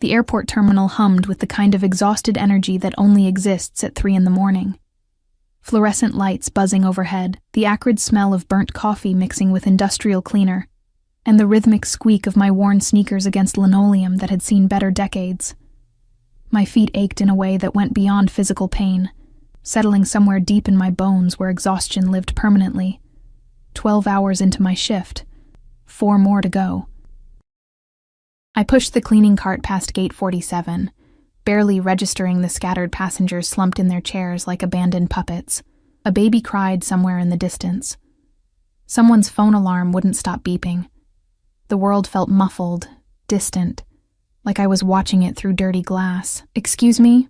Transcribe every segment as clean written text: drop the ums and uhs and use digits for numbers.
The airport terminal hummed with the kind of exhausted energy that only exists at 3 a.m. Fluorescent lights buzzing overhead, the acrid smell of burnt coffee mixing with industrial cleaner, and the rhythmic squeak of my worn sneakers against linoleum that had seen better decades. My feet ached in a way that went beyond physical pain, settling somewhere deep in my bones where exhaustion lived permanently. 12 hours into my shift, 4 more to go. I pushed the cleaning cart past gate 47, barely registering the scattered passengers slumped in their chairs like abandoned puppets. A baby cried somewhere in the distance. Someone's phone alarm wouldn't stop beeping. The world felt muffled, distant, like I was watching it through dirty glass. "Excuse me?"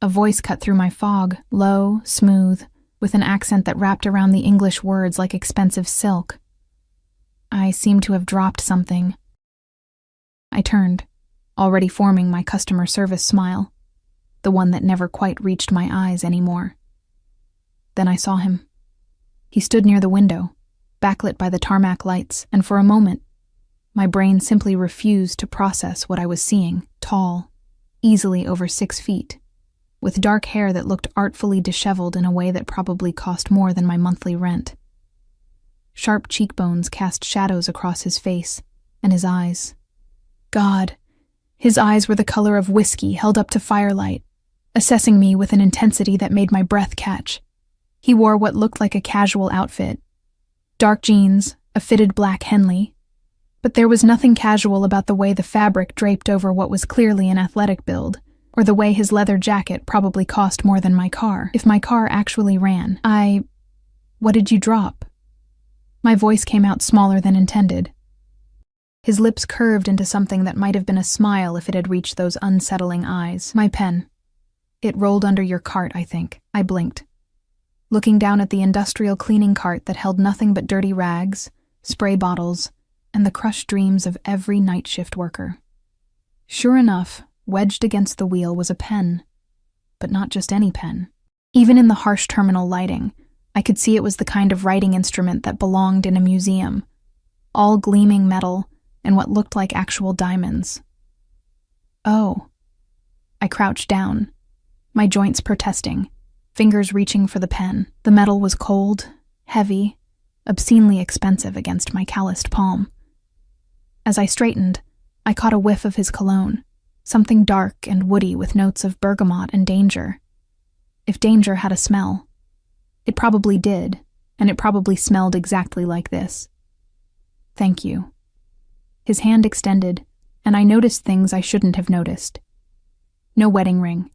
A voice cut through my fog, low, smooth, with an accent that wrapped around the English words like expensive silk. I seemed to have dropped something. I turned, already forming my customer service smile, the one that never quite reached my eyes anymore. Then I saw him. He stood near the window, backlit by the tarmac lights, and for a moment, my brain simply refused to process what I was seeing. Tall, easily over 6 feet, with dark hair that looked artfully disheveled in a way that probably cost more than my monthly rent. Sharp cheekbones cast shadows across his face, and his eyes. God, his eyes were the color of whiskey held up to firelight, assessing me with an intensity that made my breath catch. He wore what looked like a casual outfit. Dark jeans, a fitted black Henley, but there was nothing casual about the way the fabric draped over what was clearly an athletic build, or the way his leather jacket probably cost more than my car, if my car actually ran. What did you drop? My voice came out smaller than intended. His lips curved into something that might have been a smile if it had reached those unsettling eyes. My pen. It rolled under your cart, I think. I blinked, looking down at the industrial cleaning cart that held nothing but dirty rags, spray bottles, and the crushed dreams of every night shift worker. Sure enough, wedged against the wheel was a pen, but not just any pen. Even in the harsh terminal lighting, I could see it was the kind of writing instrument that belonged in a museum, all gleaming metal and what looked like actual diamonds. Oh. I crouched down, my joints protesting, fingers reaching for the pen. The metal was cold, heavy, obscenely expensive against my calloused palm. As I straightened, I caught a whiff of his cologne, something dark and woody with notes of bergamot and danger. If danger had a smell, it probably did, and it probably smelled exactly like this. Thank you. His hand extended, and I noticed things I shouldn't have noticed. No wedding ring,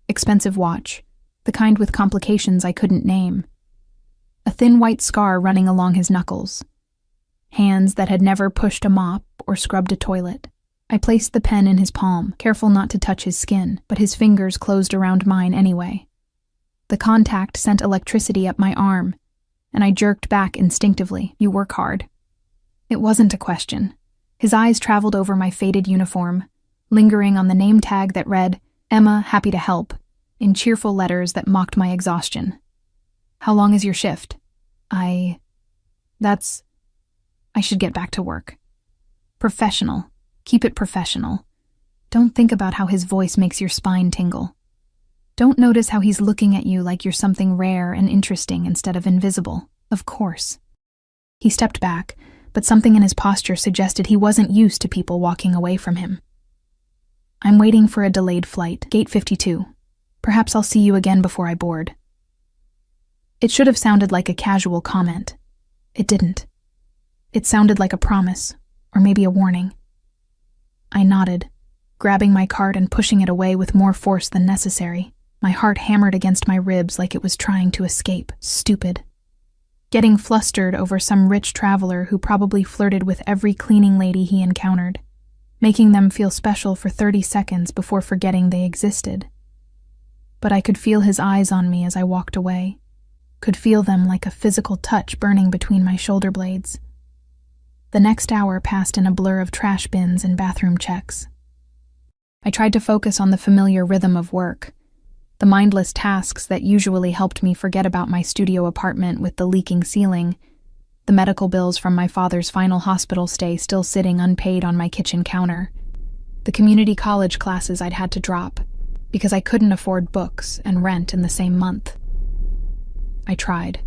expensive watch, the kind with complications I couldn't name. A thin white scar running along his knuckles. Hands that had never pushed a mop or scrubbed a toilet. I placed the pen in his palm, careful not to touch his skin, but his fingers closed around mine anyway. The contact sent electricity up my arm, and I jerked back instinctively. You work hard. It wasn't a question. His eyes traveled over my faded uniform, lingering on the name tag that read, Emma, happy to help, in cheerful letters that mocked my exhaustion. How long is your shift? I should get back to work. Professional. Keep it professional. Don't think about how his voice makes your spine tingle. Don't notice how he's looking at you like you're something rare and interesting instead of invisible. Of course. He stepped back, but something in his posture suggested he wasn't used to people walking away from him. I'm waiting for a delayed flight, gate 52. Perhaps I'll see you again before I board. It should have sounded like a casual comment. It didn't. It sounded like a promise, or maybe a warning. I nodded, grabbing my cart and pushing it away with more force than necessary. My heart hammered against my ribs like it was trying to escape. Stupid. Getting flustered over some rich traveler who probably flirted with every cleaning lady he encountered, making them feel special for 30 seconds before forgetting they existed. But I could feel his eyes on me as I walked away, could feel them like a physical touch burning between my shoulder blades. The next hour passed in a blur of trash bins and bathroom checks. I tried to focus on the familiar rhythm of work, the mindless tasks that usually helped me forget about my studio apartment with the leaking ceiling, the medical bills from my father's final hospital stay still sitting unpaid on my kitchen counter, The community college classes I'd had to drop because I couldn't afford books and rent in the same month. I tried.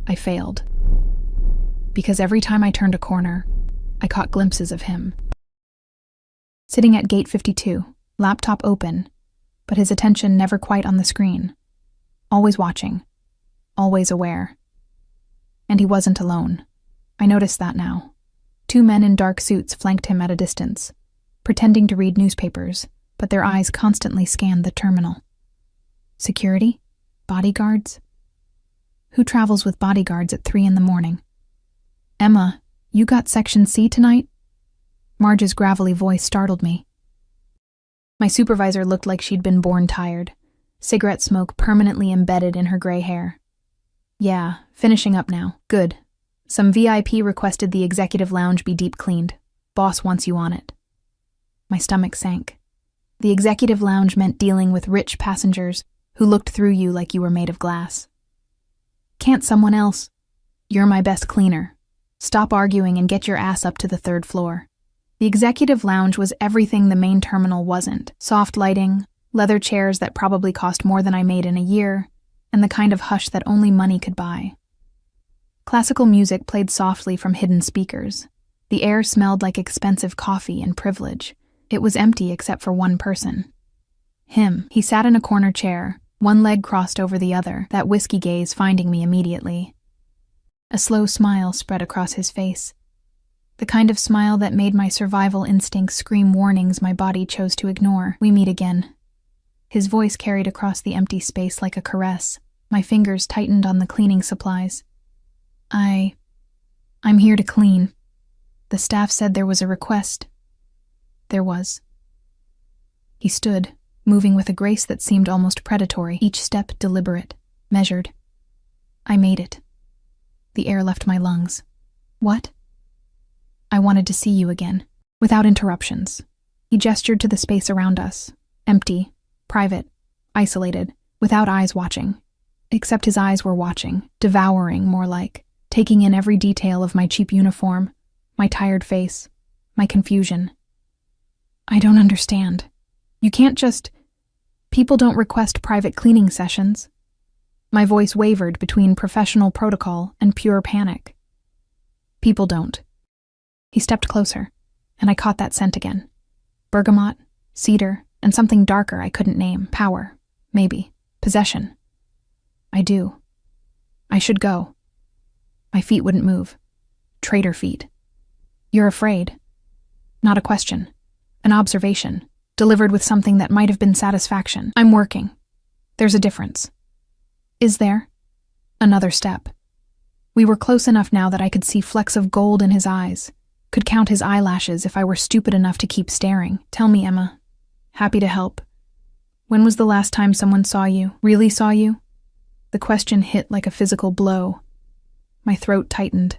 I failed. Because every time I turned a corner, I caught glimpses of him. Sitting at gate 52, laptop open, but his attention never quite on the screen. Always watching. Always aware. And he wasn't alone. I noticed that now. 2 men in dark suits flanked him at a distance, pretending to read newspapers, but their eyes constantly scanned the terminal. Security? Bodyguards? Who travels with bodyguards at 3 a.m? Emma, you got Section C tonight? Marge's gravelly voice startled me. My supervisor looked like she'd been born tired, cigarette smoke permanently embedded in her gray hair. Yeah, finishing up now. Good. Some VIP requested the executive lounge be deep cleaned. Boss wants you on it. My stomach sank. The executive lounge meant dealing with rich passengers who looked through you like you were made of glass. Can't someone else? You're my best cleaner. Stop arguing and get your ass up to the 3rd floor. The executive lounge was everything the main terminal wasn't. Soft lighting, leather chairs that probably cost more than I made in a year, and the kind of hush that only money could buy. Classical music played softly from hidden speakers. The air smelled like expensive coffee and privilege. It was empty except for one person. Him. He sat in a corner chair, one leg crossed over the other, that whiskey gaze finding me immediately. A slow smile spread across his face. The kind of smile that made my survival instincts scream warnings my body chose to ignore. We meet again. His voice carried across the empty space like a caress. My fingers tightened on the cleaning supplies. I'm here to clean. The staff said there was a request. There was. He stood, moving with a grace that seemed almost predatory, each step deliberate, measured. I made it. The air left my lungs. What? I wanted to see you again, without interruptions. He gestured to the space around us, empty, private, isolated, without eyes watching. Except his eyes were watching, devouring more like, taking in every detail of my cheap uniform, my tired face, my confusion. I don't understand. You can't just... People don't request private cleaning sessions. My voice wavered between professional protocol and pure panic. People don't. He stepped closer, and I caught that scent again. Bergamot, cedar, and something darker I couldn't name. Power, maybe. Possession. I do. I should go. My feet wouldn't move. Traitor feet. You're afraid. Not a question. An observation, delivered with something that might have been satisfaction. I'm working. There's a difference. Is there? Another step. We were close enough now that I could see flecks of gold in his eyes, could count his eyelashes if I were stupid enough to keep staring. Tell me, Emma. Happy to help. When was the last time someone saw you? Really saw you? The question hit like a physical blow. My throat tightened.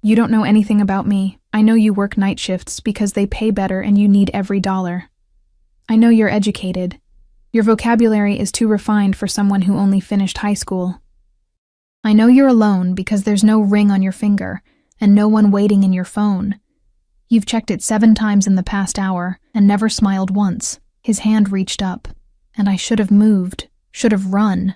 You don't know anything about me. I know you work night shifts because they pay better and you need every dollar. I know you're educated. Your vocabulary is too refined for someone who only finished high school. I know you're alone because there's no ring on your finger and no one waiting in your phone. You've checked it 7 times in the past hour and never smiled once. His hand reached up, and I should have moved, should have run.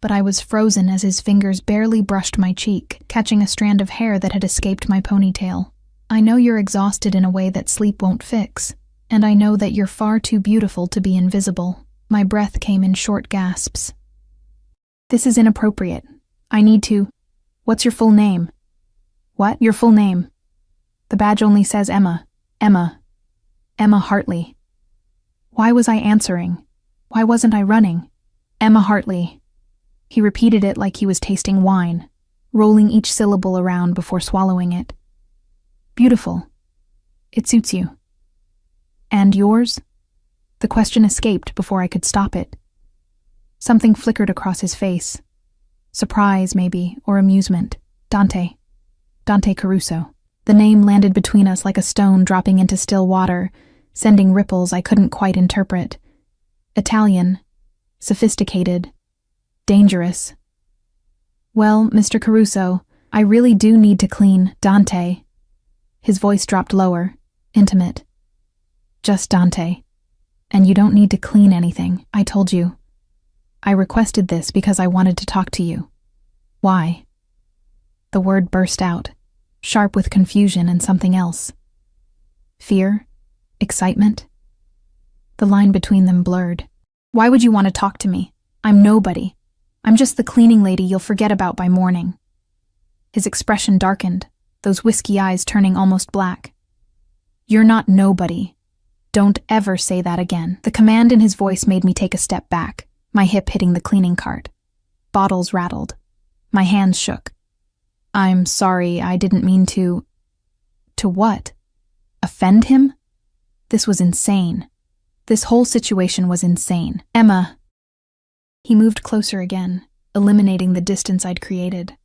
But I was frozen as his fingers barely brushed my cheek, catching a strand of hair that had escaped my ponytail. I know you're exhausted in a way that sleep won't fix, and I know that you're far too beautiful to be invisible. My breath came in short gasps. This is inappropriate. I need to... What's your full name? What? Your full name. The badge only says Emma. Emma. Emma Hartley. Why was I answering? Why wasn't I running? Emma Hartley. He repeated it like he was tasting wine, rolling each syllable around before swallowing it. Beautiful. It suits you. And yours? The question escaped before I could stop it. Something flickered across his face. Surprise, maybe, or amusement. Dante. Dante Caruso. The name landed between us like a stone dropping into still water, sending ripples I couldn't quite interpret. Italian. Sophisticated. Dangerous. Well, Mr. Caruso, I really do need to clean. Dante. His voice dropped lower, intimate. Just Dante. And you don't need to clean anything, I told you. I requested this because I wanted to talk to you. Why? The word burst out, sharp with confusion and something else. Fear? Excitement? The line between them blurred. Why would you want to talk to me? I'm nobody. I'm just the cleaning lady you'll forget about by morning. His expression darkened, those whiskey eyes turning almost black. You're not nobody. Don't ever say that again. The command in his voice made me take a step back, my hip hitting the cleaning cart. Bottles rattled. My hands shook. I'm sorry, I didn't mean to... To what? Offend him? This was insane. This whole situation was insane. Emma. He moved closer again, eliminating the distance I'd created.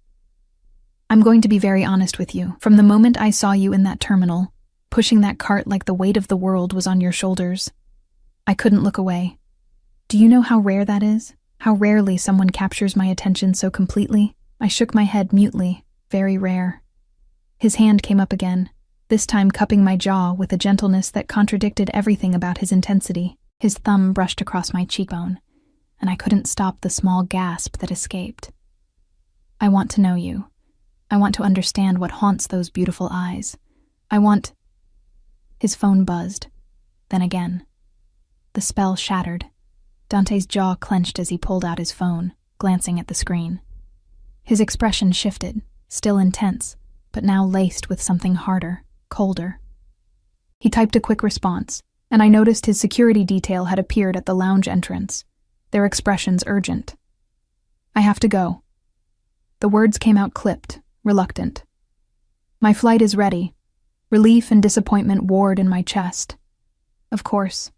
I'm going to be very honest with you. From the moment I saw you in that terminal, pushing that cart like the weight of the world was on your shoulders, I couldn't look away. Do you know how rare that is? How rarely someone captures my attention so completely? I shook my head mutely. Very rare. His hand came up again, this time cupping my jaw with a gentleness that contradicted everything about his intensity. His thumb brushed across my cheekbone, and I couldn't stop the small gasp that escaped. I want to know you. I want to understand what haunts those beautiful eyes. I want... His phone buzzed. Then again. The spell shattered. Dante's jaw clenched as he pulled out his phone, glancing at the screen. His expression shifted, still intense, but now laced with something harder, colder. He typed a quick response, and I noticed his security detail had appeared at the lounge entrance, their expressions urgent. I have to go. The words came out clipped, reluctant. My flight is ready. Relief and disappointment warred in my chest. Of course.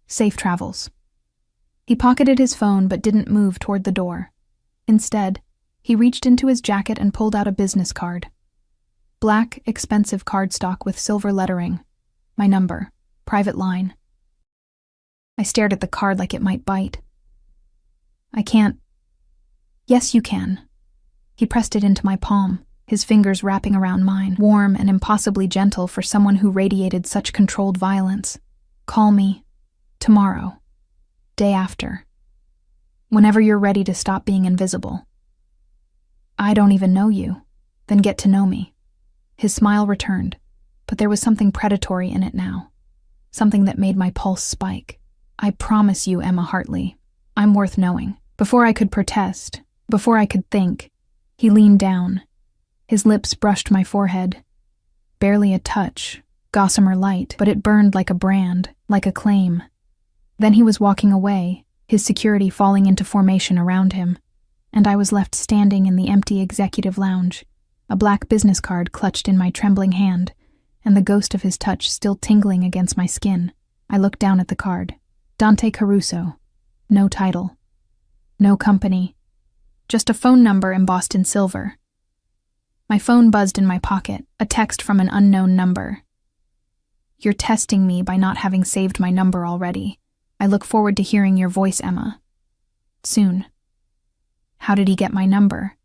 Safe travels. He pocketed his phone but didn't move toward the door. Instead, he reached into his jacket and pulled out a business card. Black, expensive cardstock with silver lettering. My number. Private line. I stared at the card like it might bite. I can't... Yes, you can. He pressed it into my palm, his fingers wrapping around mine, warm and impossibly gentle for someone who radiated such controlled violence. Call me. Tomorrow. Day after. Whenever you're ready to stop being invisible. I don't even know you. Then get to know me. His smile returned, but there was something predatory in it now. Something that made my pulse spike. I promise you, Emma Hartley, I'm worth knowing. Before I could protest, before I could think, he leaned down. His lips brushed my forehead. Barely a touch, gossamer light, but it burned like a brand, like a claim. Then he was walking away, his security falling into formation around him, and I was left standing in the empty executive lounge, a black business card clutched in my trembling hand, and the ghost of his touch still tingling against my skin. I looked down at the card. Dante Caruso. No title. No company. Just a phone number embossed in silver. My phone buzzed in my pocket, a text from an unknown number. You're testing me by not having saved my number already. I look forward to hearing your voice, Emma. Soon. How did he get my number?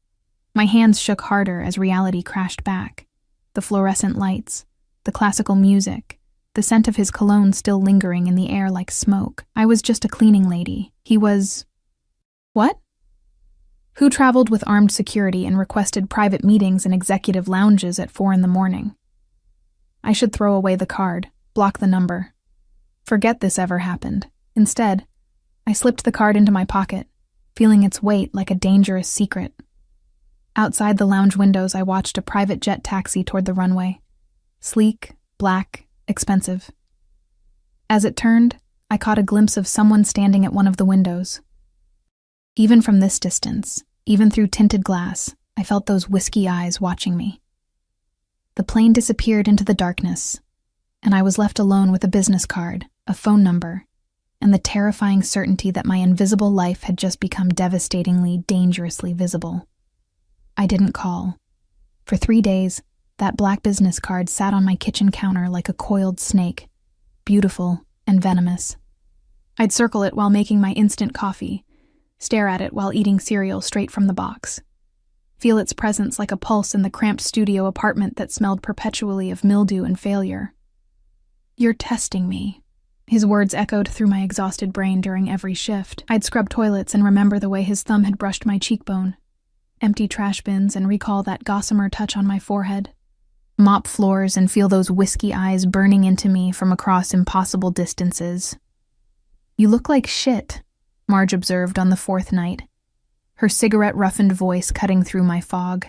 My hands shook harder as reality crashed back. The fluorescent lights, the classical music, the scent of his cologne still lingering in the air like smoke. I was just a cleaning lady. He was... What? Who traveled with armed security and requested private meetings in executive lounges at 4 a.m? I should throw away the card, block the number. Forget this ever happened. Instead, I slipped the card into my pocket, feeling its weight like a dangerous secret. Outside the lounge windows, I watched a private jet taxi toward the runway. Sleek, black, expensive. As it turned, I caught a glimpse of someone standing at one of the windows. Even from this distance, even through tinted glass, I felt those whiskey eyes watching me. The plane disappeared into the darkness, and I was left alone with a business card, a phone number, and the terrifying certainty that my invisible life had just become devastatingly, dangerously visible. I didn't call. For 3 days, that black business card sat on my kitchen counter like a coiled snake, beautiful and venomous. I'd circle it while making my instant coffee, stare at it while eating cereal straight from the box, feel its presence like a pulse in the cramped studio apartment that smelled perpetually of mildew and failure. You're testing me, His words echoed through my exhausted brain during every shift. I'd scrub toilets and remember the way his thumb had brushed my cheekbone, empty trash bins and recall that gossamer touch on my forehead, mop floors and feel those whiskey eyes burning into me from across impossible distances. "You look like shit," Marge observed on the fourth night, her cigarette-roughened voice cutting through my fog.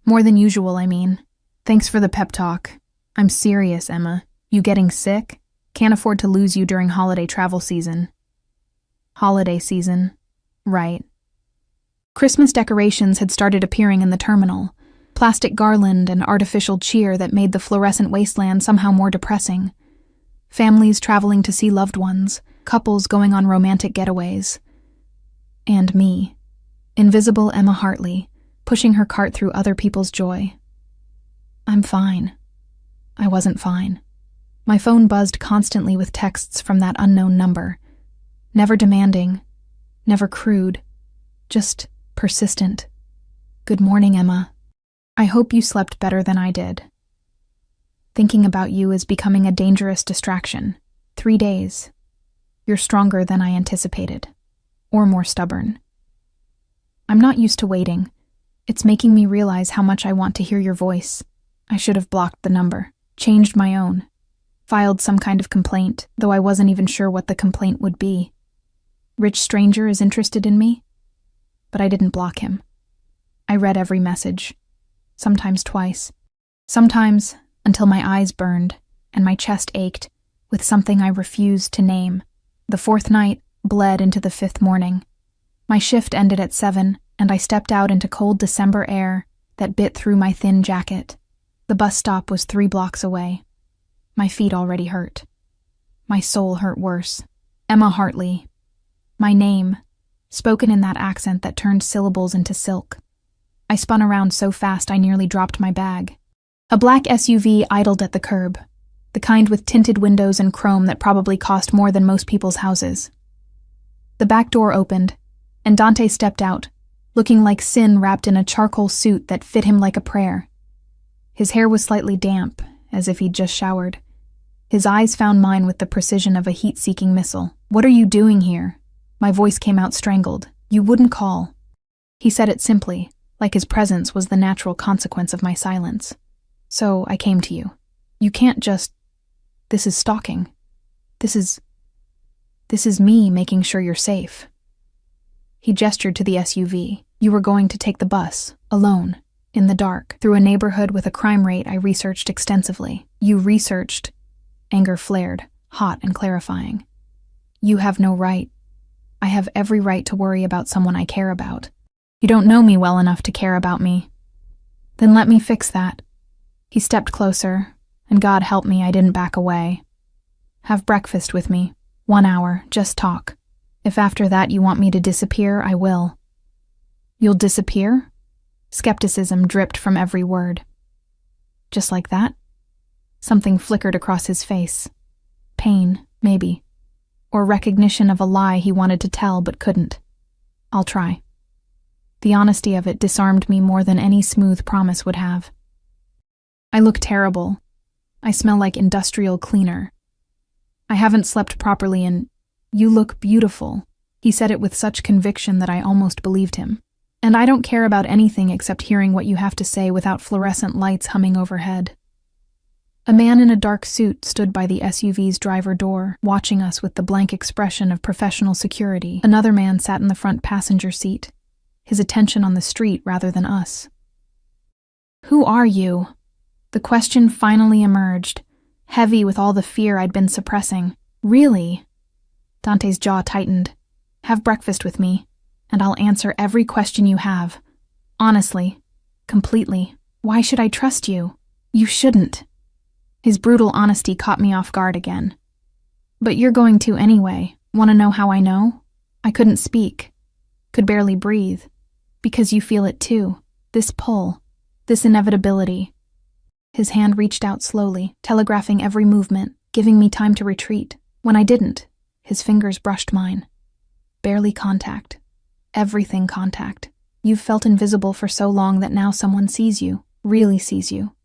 "More than usual, I mean. Thanks for the pep talk. I'm serious, Emma. You getting sick? Can't afford to lose you during holiday travel season." Holiday season. Right. Christmas decorations had started appearing in the terminal, plastic garland and artificial cheer that made the fluorescent wasteland somehow more depressing. Families traveling to see loved ones, couples going on romantic getaways. And me, invisible Emma Hartley, pushing her cart through other people's joy. I'm fine. I wasn't fine. My phone buzzed constantly with texts from that unknown number. Never demanding, never crude, just persistent. "Good morning, Emma. I hope you slept better than I did. Thinking about you is becoming a dangerous distraction. 3 days. You're stronger than I anticipated. Or more stubborn. I'm not used to waiting. It's making me realize how much I want to hear your voice. I should have blocked the number, changed my own, filed some kind of complaint, though I wasn't even sure what the complaint would be. Rich stranger is interested in me? But I didn't block him. I read every message, sometimes twice, sometimes until my eyes burned and my chest ached with something I refused to name. The fourth night bled into the fifth morning. My shift ended at 7, and I stepped out into cold December air that bit through my thin jacket. The bus stop was 3 blocks away. My feet already hurt. My soul hurt worse. Emma Hartley. My name, spoken in that accent that turned syllables into silk. I spun around so fast I nearly dropped my bag. A black SUV idled at the curb, the kind with tinted windows and chrome that probably cost more than most people's houses. The back door opened, and Dante stepped out, looking like sin wrapped in a charcoal suit that fit him like a prayer. His hair was slightly damp, as if he'd just showered. His eyes found mine with the precision of a heat-seeking missile. "What are you doing here?" My voice came out strangled. "You wouldn't call." He said it simply, like his presence was the natural consequence of my silence. "So I came to you. You can't just... This is stalking. This is me making sure you're safe." He gestured to the SUV. "You were going to take the bus, alone, in the dark, through a neighborhood with a crime rate I researched extensively." "You researched?" Anger flared, hot and clarifying. "You have no right. I have every right to worry about someone I care about. You don't know me well enough to care about me. Then let me fix that." He stepped closer, and God help me I didn't back away. "Have breakfast with me. 1 hour, just talk. If after that you want me to disappear, I will." "You'll disappear?" Skepticism dripped from every word. "Just like that?" Something flickered across his face. Pain, maybe. Or recognition of a lie he wanted to tell but couldn't. "I'll try." The honesty of it disarmed me more than any smooth promise would have. "I look terrible. I smell like industrial cleaner. I haven't slept properly and you look beautiful." He said it with such conviction that I almost believed him. "And I don't care about anything except hearing what you have to say without fluorescent lights humming overhead." A man in a dark suit stood by the SUV's driver door, watching us with the blank expression of professional security. Another man sat in the front passenger seat, his attention on the street rather than us. "Who are you?" The question finally emerged, heavy with all the fear I'd been suppressing. "Really?" Dante's jaw tightened. "Have breakfast with me, and I'll answer every question you have. Honestly. Completely. Why should I trust you? You shouldn't." His brutal honesty caught me off guard again. "But you're going to anyway. Want to know how I know?" I couldn't speak. Could barely breathe. "Because you feel it too. This pull. This inevitability." His hand reached out slowly, telegraphing every movement, giving me time to retreat. When I didn't, his fingers brushed mine. Barely contact. Everything contact. You've felt invisible for so long that now someone sees you, really sees you.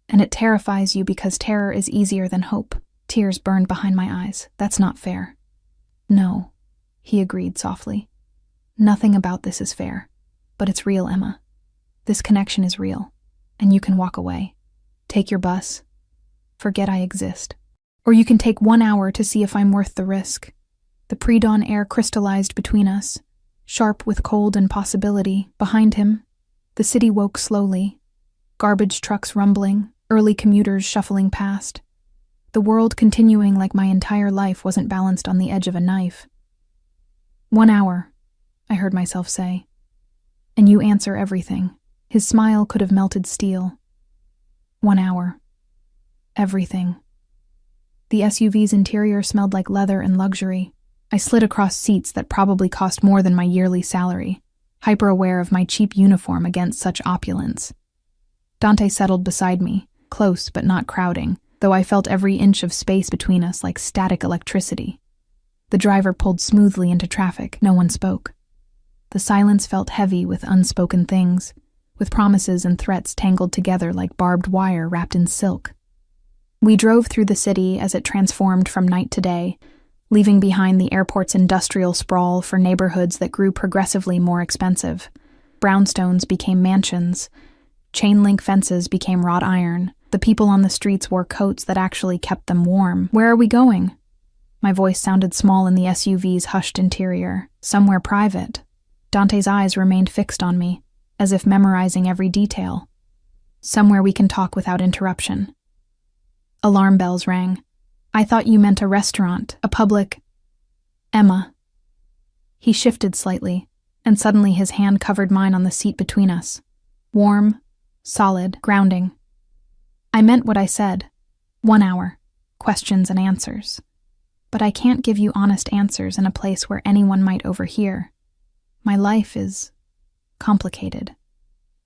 And it terrifies you because terror is easier than hope. Tears burned behind my eyes. That's not fair. No, he agreed softly. Nothing about this is fair. But it's real, Emma. This connection is real. And you can walk away. Take your bus. Forget I exist. Or you can take 1 hour to see if I'm worth the risk. The pre-dawn air crystallized between us, sharp with cold and possibility. Behind him, the city woke slowly. Garbage trucks rumbling, early commuters shuffling past. The world continuing like my entire life wasn't balanced on the edge of a knife. 1 hour, I heard myself say. And you answer everything. His smile could have melted steel. 1 hour. Everything. The SUV's interior smelled like leather and luxury. I slid across seats that probably cost more than my yearly salary, hyper-aware of my cheap uniform against such opulence. Dante settled beside me, close but not crowding, though I felt every inch of space between us like static electricity. The driver pulled smoothly into traffic. No one spoke. The silence felt heavy with unspoken things, with promises and threats tangled together like barbed wire wrapped in silk. We drove through the city as it transformed from night to day, leaving behind the airport's industrial sprawl for neighborhoods that grew progressively more expensive. Brownstones became mansions. Chain-link fences became wrought iron. The people on the streets wore coats that actually kept them warm. Where are we going? My voice sounded small in the SUV's hushed interior. Somewhere private. Dante's eyes remained fixed on me, as if memorizing every detail. Somewhere we can talk without interruption. Alarm bells rang. I thought you meant a restaurant, a public... Emma. He shifted slightly, and suddenly his hand covered mine on the seat between us. Warm, solid, grounding. I meant what I said. 1 hour. Questions and answers. But I can't give you honest answers in a place where anyone might overhear. My life is complicated.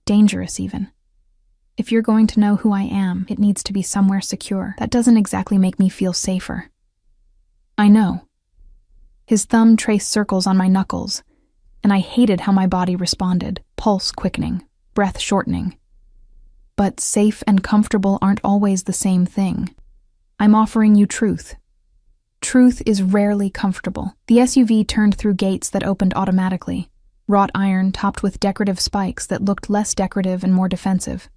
Dangerous, even. If you're going to know who I am, it needs to be somewhere secure. That doesn't exactly make me feel safer. I know. His thumb traced circles on my knuckles, and I hated how my body responded, pulse quickening, breath shortening. But safe and comfortable aren't always the same thing. I'm offering you truth. Truth is rarely comfortable. The SUV turned through gates that opened automatically, wrought iron topped with decorative spikes that looked less decorative and more defensive.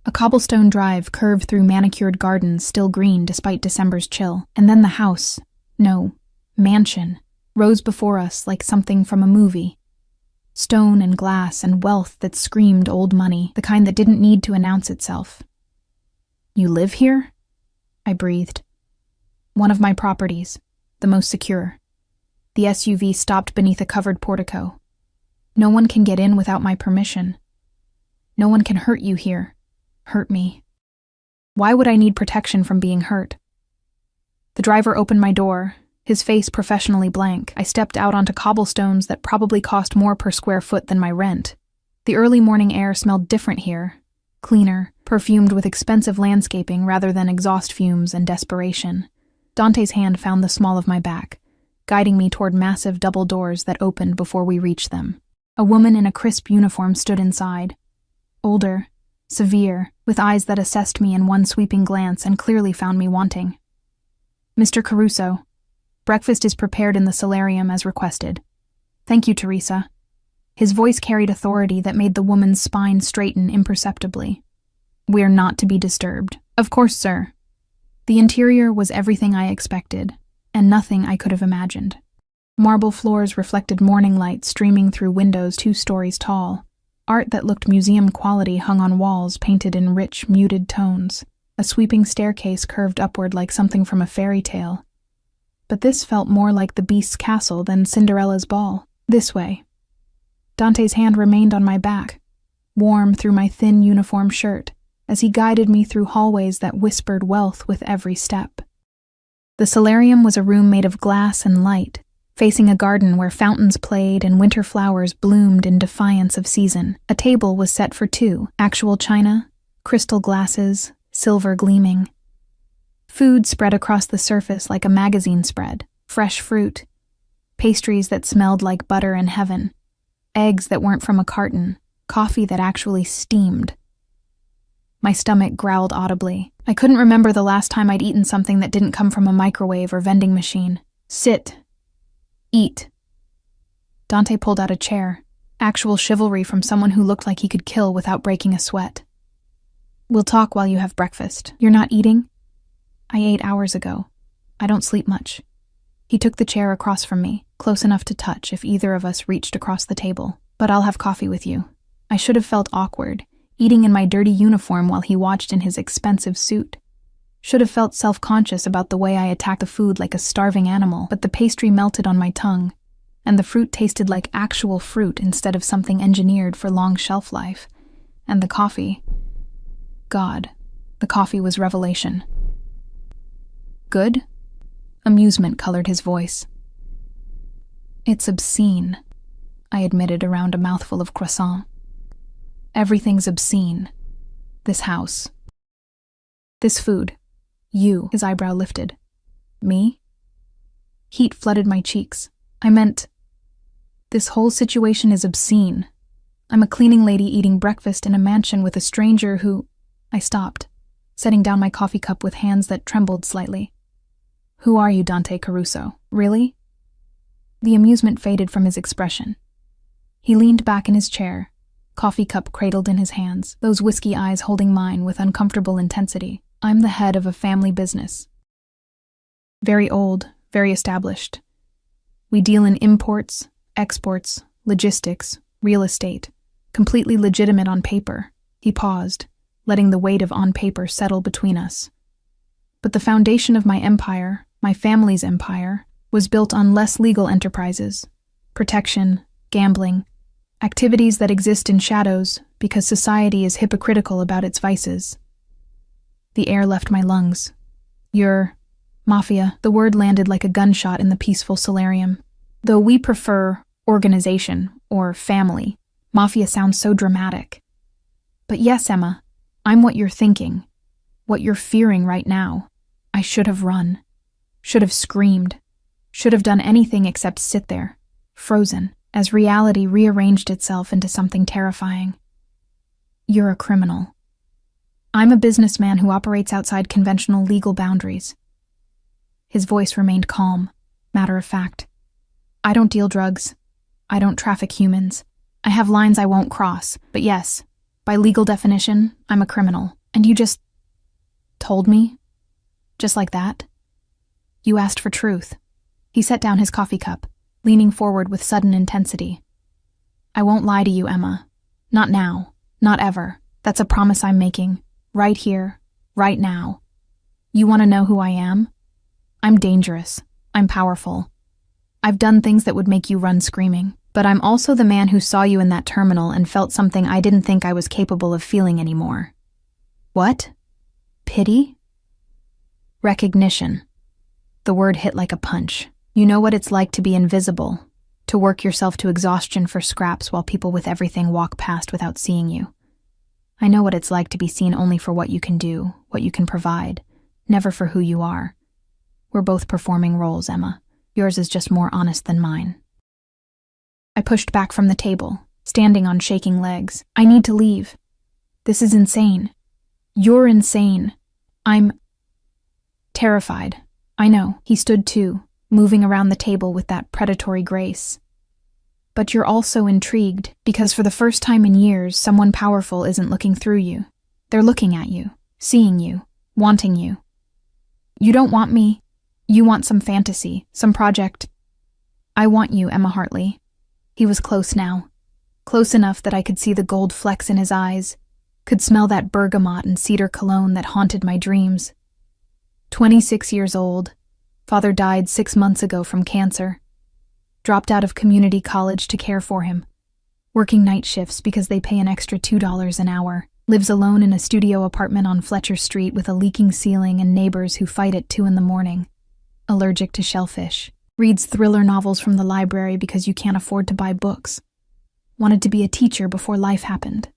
A cobblestone drive curved through manicured gardens still green despite December's chill, and then the house, no, mansion, rose before us like something from a movie. Stone and glass and wealth that screamed old money, the kind that didn't need to announce itself. You live here? I breathed. One of my properties, the most secure. The SUV stopped beneath a covered portico. No one can get in without my permission. No one can hurt you here. Hurt me. Why would I need protection from being hurt? The driver opened my door, his face professionally blank. I stepped out onto cobblestones that probably cost more per square foot than my rent. The early morning air smelled different here, cleaner, perfumed with expensive landscaping rather than exhaust fumes and desperation. Dante's hand found the small of my back, guiding me toward massive double doors that opened before we reached them. A woman in a crisp uniform stood inside. Older, severe, with eyes that assessed me in one sweeping glance and clearly found me wanting. Mr. Caruso, breakfast is prepared in the solarium as requested. Thank you, Teresa. His voice carried authority that made the woman's spine straighten imperceptibly. We're not to be disturbed. Of course, sir. The interior was everything I expected, and nothing I could have imagined. Marble floors reflected morning light streaming through windows 2 stories tall. Art that looked museum quality hung on walls painted in rich, muted tones. A sweeping staircase curved upward like something from a fairy tale. But this felt more like the Beast's castle than Cinderella's ball. This way. Dante's hand remained on my back, warm through my thin uniform shirt, as he guided me through hallways that whispered wealth with every step. The solarium was a room made of glass and light, facing a garden where fountains played and winter flowers bloomed in defiance of season. A table was set for 2, actual china, crystal glasses, silver gleaming. Food spread across the surface like a magazine spread, fresh fruit, pastries that smelled like butter in heaven, eggs that weren't from a carton, coffee that actually steamed. My stomach growled audibly. I couldn't remember the last time I'd eaten something that didn't come from a microwave or vending machine. Sit. Eat. Dante pulled out a chair. Actual chivalry from someone who looked like he could kill without breaking a sweat. We'll talk while you have breakfast. You're not eating? I ate hours ago. I don't sleep much. He took the chair across from me, close enough to touch if either of us reached across the table. But I'll have coffee with you. I should have felt awkward, eating in my dirty uniform while he watched in his expensive suit. Should have felt self-conscious about the way I attacked the food like a starving animal, but the pastry melted on my tongue, and the fruit tasted like actual fruit instead of something engineered for long shelf life. And the coffee... God, the coffee was revelation. Good? Amusement colored his voice. It's obscene, I admitted around a mouthful of croissant. Everything's obscene. This house. This food. You, his eyebrow lifted. Me? Heat flooded my cheeks. I meant, this whole situation is obscene. I'm a cleaning lady eating breakfast in a mansion with a stranger who... I stopped, setting down my coffee cup with hands that trembled slightly. Who are you, Dante Caruso? Really? The amusement faded from his expression. He leaned back in his chair, coffee cup cradled in his hands, those whiskey eyes holding mine with uncomfortable intensity. I'm the head of a family business. Very old, very established. We deal in imports, exports, logistics, real estate, completely legitimate on paper. He paused, letting the weight of on paper settle between us. But the foundation of my empire, my family's empire, was built on less legal enterprises, protection, gambling, activities that exist in shadows because society is hypocritical about its vices. The air left my lungs. You're mafia. The word landed like a gunshot in the peaceful solarium. Though we prefer organization or family, mafia sounds so dramatic. But yes, Emma, I'm what you're thinking, what you're fearing right now. I should have run, should have screamed, should have done anything except sit there, frozen, as reality rearranged itself into something terrifying. You're a criminal. I'm a businessman who operates outside conventional legal boundaries. His voice remained calm, matter of fact. I don't deal drugs. I don't traffic humans. I have lines I won't cross, but yes, by legal definition, I'm a criminal. And you just told me? Just like that? You asked for truth. He set down his coffee cup, leaning forward with sudden intensity. I won't lie to you, Emma. Not now. Not ever. That's a promise I'm making. Right here. Right now. You want to know who I am? I'm dangerous. I'm powerful. I've done things that would make you run screaming. But I'm also the man who saw you in that terminal and felt something I didn't think I was capable of feeling anymore. What? Pity? Recognition. The word hit like a punch. You know what it's like to be invisible, to work yourself to exhaustion for scraps while people with everything walk past without seeing you. I know what it's like to be seen only for what you can do, what you can provide, never for who you are. We're both performing roles, Emma. Yours is just more honest than mine. I pushed back from the table, standing on shaking legs. I need to leave. This is insane. You're insane. I'm terrified. I know. He stood too, moving around the table with that predatory grace. But you're also intrigued, because for the first time in years, someone powerful isn't looking through you. They're looking at you, seeing you, wanting you. You don't want me. You want some fantasy, some project. I want you, Emma Hartley. He was close now. Close enough that I could see the gold flecks in his eyes, could smell that bergamot and cedar cologne that haunted my dreams. 26 years old. Father died 6 months ago from cancer. Dropped out of community college to care for him. Working night shifts because they pay an extra $2 an hour. Lives alone in a studio apartment on Fletcher Street with a leaking ceiling and neighbors who fight at 2 a.m. Allergic to shellfish. Reads thriller novels from the library because you can't afford to buy books. Wanted to be a teacher before life happened.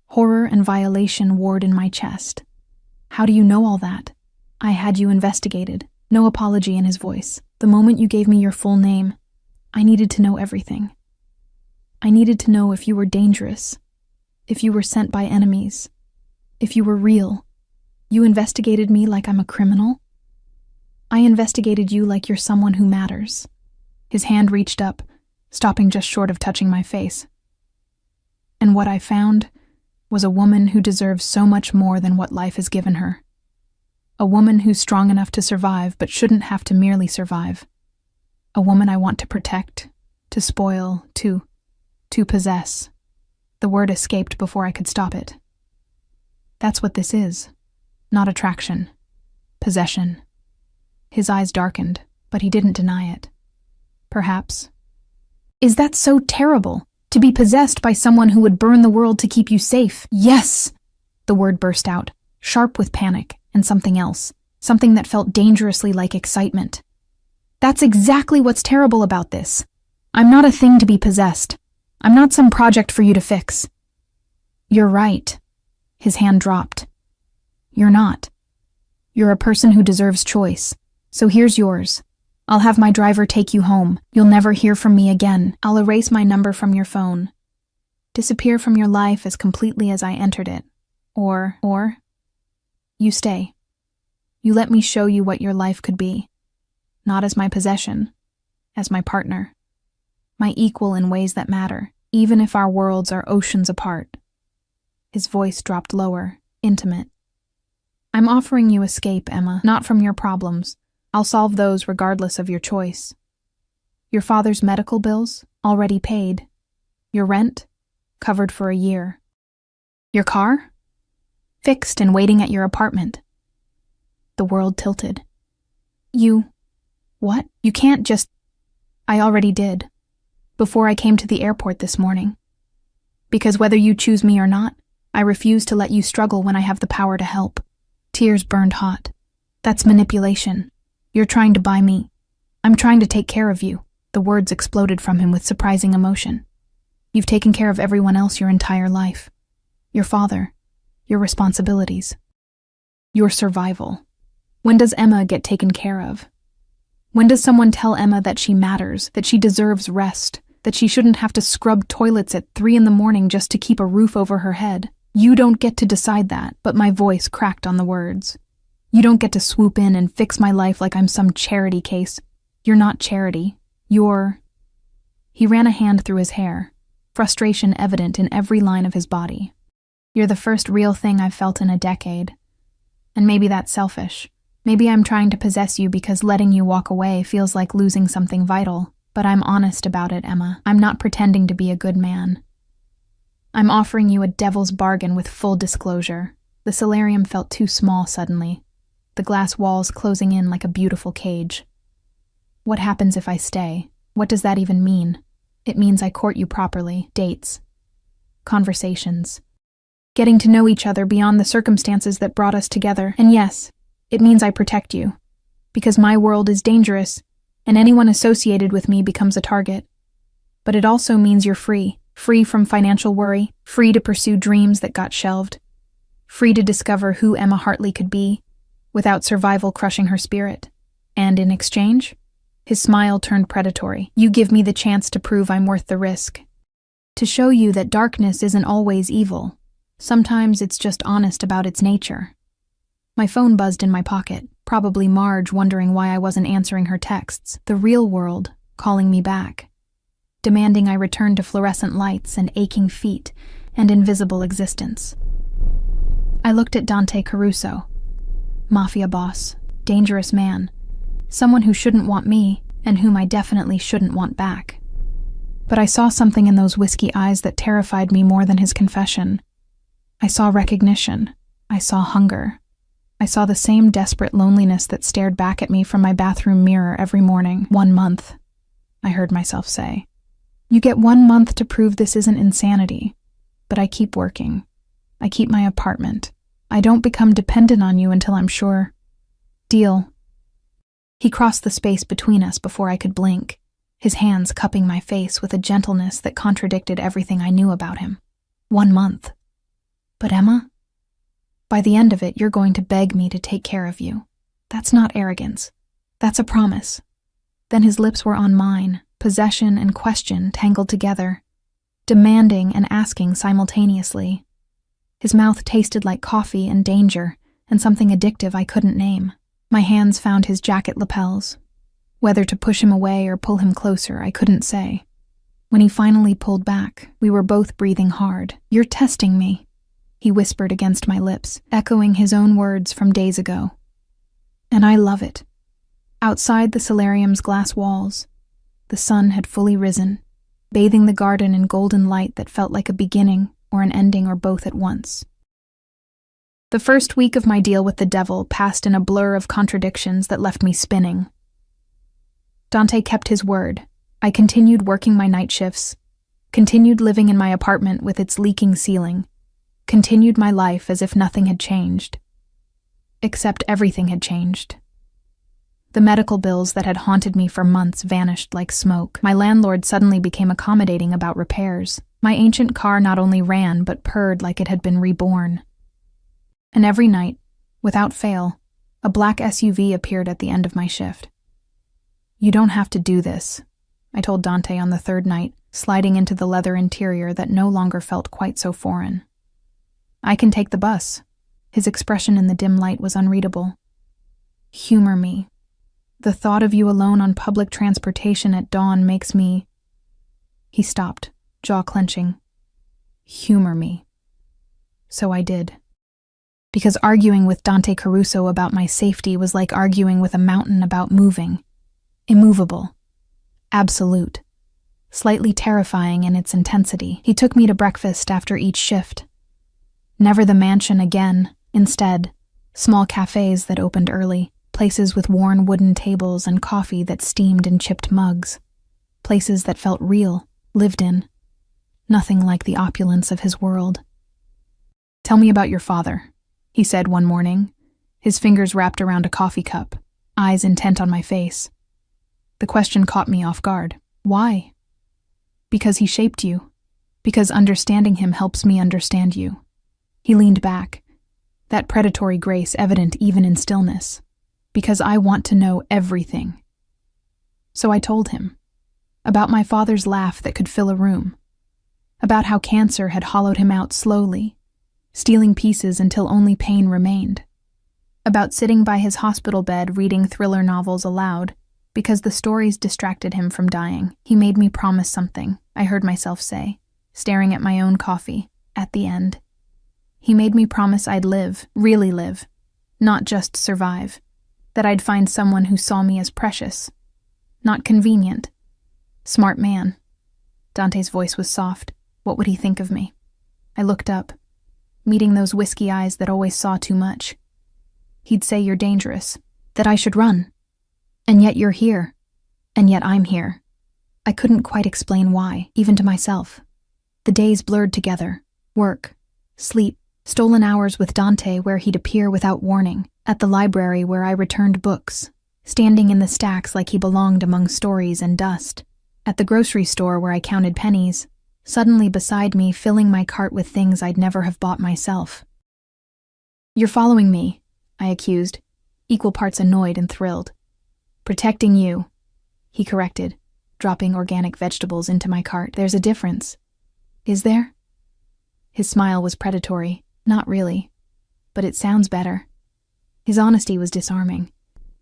Horror and violation warred in my chest. How do you know all that? I had you investigated. No apology in his voice. The moment you gave me your full name, I needed to know everything. I needed to know if you were dangerous, if you were sent by enemies, If you were real, you investigated me like I'm a criminal? I investigated you like you're someone who matters. His hand reached up, stopping just short of touching my face. And what I found was a woman who deserves so much more than what life has given her. A woman who's strong enough to survive but shouldn't have to merely survive. A woman I want to protect, to spoil, to possess. The word escaped before I could stop it. That's what this is. Not attraction. Possession. His eyes darkened, but he didn't deny it. Perhaps. Is that so terrible? To be possessed by someone who would burn the world to keep you safe? Yes! The word burst out, sharp with panic and something else. Something that felt dangerously like excitement. That's exactly what's terrible about this. I'm not a thing to be possessed. I'm not some project for you to fix. You're right. His hand dropped. You're not. You're a person who deserves choice. So here's yours. I'll have my driver take you home. You'll never hear from me again. I'll erase my number from your phone. Disappear from your life as completely as I entered it. Or, you stay. You let me show you what your life could be. Not as my possession, as my partner. My equal in ways that matter, even if our worlds are oceans apart. His voice dropped lower, intimate. I'm offering you escape, Emma, not from your problems. I'll solve those regardless of your choice. Your father's medical bills, already paid. Your rent, covered for a year. Your car? Fixed and waiting at your apartment. The world tilted. What? You can't just... I already did. Before I came to the airport this morning. Because whether you choose me or not, I refuse to let you struggle when I have the power to help. Tears burned hot. That's manipulation. You're trying to buy me. I'm trying to take care of you. The words exploded from him with surprising emotion. You've taken care of everyone else your entire life. Your father. Your responsibilities. Your survival. When does Emma get taken care of? When does someone tell Emma that she matters, that she deserves rest, that she shouldn't have to scrub toilets at 3 a.m. just to keep a roof over her head? You don't get to decide that, but my voice cracked on the words. You don't get to swoop in and fix my life like I'm some charity case. You're not charity. You're... He ran a hand through his hair, frustration evident in every line of his body. You're the first real thing I've felt in a decade. And maybe that's selfish. Maybe I'm trying to possess you because letting you walk away feels like losing something vital. But I'm honest about it, Emma. I'm not pretending to be a good man. I'm offering you a devil's bargain with full disclosure. The solarium felt too small suddenly, the glass walls closing in like a beautiful cage. What happens if I stay? What does that even mean? It means I court you properly, dates, conversations, getting to know each other beyond the circumstances that brought us together. And yes, it means I protect you, because my world is dangerous, and anyone associated with me becomes a target. But it also means you're free. Free from financial worry, free to pursue dreams that got shelved, free to discover who Emma Hartley could be, without survival crushing her spirit. And in exchange, his smile turned predatory. You give me the chance to prove I'm worth the risk. To show you that darkness isn't always evil. Sometimes it's just honest about its nature. My phone buzzed in my pocket, probably Marge wondering why I wasn't answering her texts. The real world calling me back, demanding I return to fluorescent lights and aching feet and invisible existence. I looked at Dante Caruso, Mafia Boss, dangerous man, someone who shouldn't want me and whom I definitely shouldn't want back. But I saw something in those whiskey eyes that terrified me more than his confession. I saw recognition. I saw hunger. I saw the same desperate loneliness that stared back at me from my bathroom mirror every morning. 1 month, I heard myself say. You get 1 month to prove this isn't insanity. But I keep working. I keep my apartment. I don't become dependent on you until I'm sure. Deal. He crossed the space between us before I could blink, his hands cupping my face with a gentleness that contradicted everything I knew about him. 1 month. But Emma? By the end of it, you're going to beg me to take care of you. That's not arrogance. That's a promise. Then his lips were on mine, possession and question tangled together, demanding and asking simultaneously. His mouth tasted like coffee and danger, and something addictive I couldn't name. My hands found his jacket lapels. Whether to push him away or pull him closer, I couldn't say. When he finally pulled back, we were both breathing hard. "You're testing me," he whispered against my lips, echoing his own words from days ago. And I love it. Outside the solarium's glass walls, the sun had fully risen, bathing the garden in golden light that felt like a beginning or an ending or both at once. The first week of my deal with the devil passed in a blur of contradictions that left me spinning. Dante kept his word. I continued working my night shifts, continued living in my apartment with its leaking ceiling, continued my life as if nothing had changed. Except everything had changed. The medical bills that had haunted me for months vanished like smoke. My landlord suddenly became accommodating about repairs. My ancient car not only ran but purred like it had been reborn. And every night, without fail, a black SUV appeared at the end of my shift. "You don't have to do this," I told Dante on the third night, sliding into the leather interior that no longer felt quite so foreign. "I can take the bus." His expression in the dim light was unreadable. "Humor me. The thought of you alone on public transportation at dawn makes me—" He stopped, jaw clenching. "Humor me." So I did. Because arguing with Dante Caruso about my safety was like arguing with a mountain about moving. Immovable. Absolute. Slightly terrifying in its intensity. He took me to breakfast after each shift. Never the mansion again. Instead, small cafes that opened early. Places with worn wooden tables and coffee that steamed in chipped mugs. Places that felt real, lived in. Nothing like the opulence of his world. "Tell me about your father," he said one morning, his fingers wrapped around a coffee cup, eyes intent on my face. The question caught me off guard. "Why?" "Because he shaped you. Because understanding him helps me understand you." He leaned back, that predatory grace evident even in stillness. "Because I want to know everything." So I told him. About my father's laugh that could fill a room. About how cancer had hollowed him out slowly, stealing pieces until only pain remained. About sitting by his hospital bed reading thriller novels aloud, because the stories distracted him from dying. He made me promise something, I heard myself say, staring at my own coffee, at the end. He made me promise I'd live, really live, not just survive. That I'd find someone who saw me as precious, not convenient. Smart man. Dante's voice was soft. What would he think of me? I looked up, meeting those whiskey eyes that always saw too much. He'd say you're dangerous, that I should run. And yet you're here. And yet I'm here. I couldn't quite explain why, even to myself. The days blurred together. Work, sleep, stolen hours with Dante where he'd appear without warning. At the library where I returned books, standing in the stacks like he belonged among stories and dust. At the grocery store where I counted pennies, suddenly beside me filling my cart with things I'd never have bought myself. "You're following me," I accused, equal parts annoyed and thrilled. "Protecting you," he corrected, dropping organic vegetables into my cart. "There's a difference." "Is there?" His smile was predatory. Not really. But it sounds better. His honesty was disarming.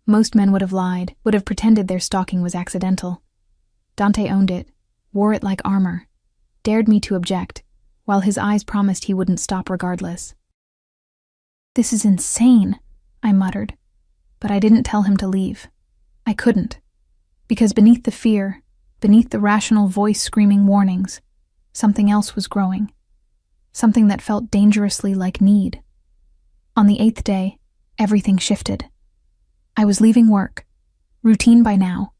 Most men would have lied, would have pretended their stalking was accidental. Dante owned it, wore it like armor, dared me to object, while his eyes promised he wouldn't stop regardless. "This is insane," I muttered, but I didn't tell him to leave. I couldn't, because beneath the fear, beneath the rational voice screaming warnings, something else was growing, something that felt dangerously like need. On the 8th day, everything shifted. I was leaving work, routine by now,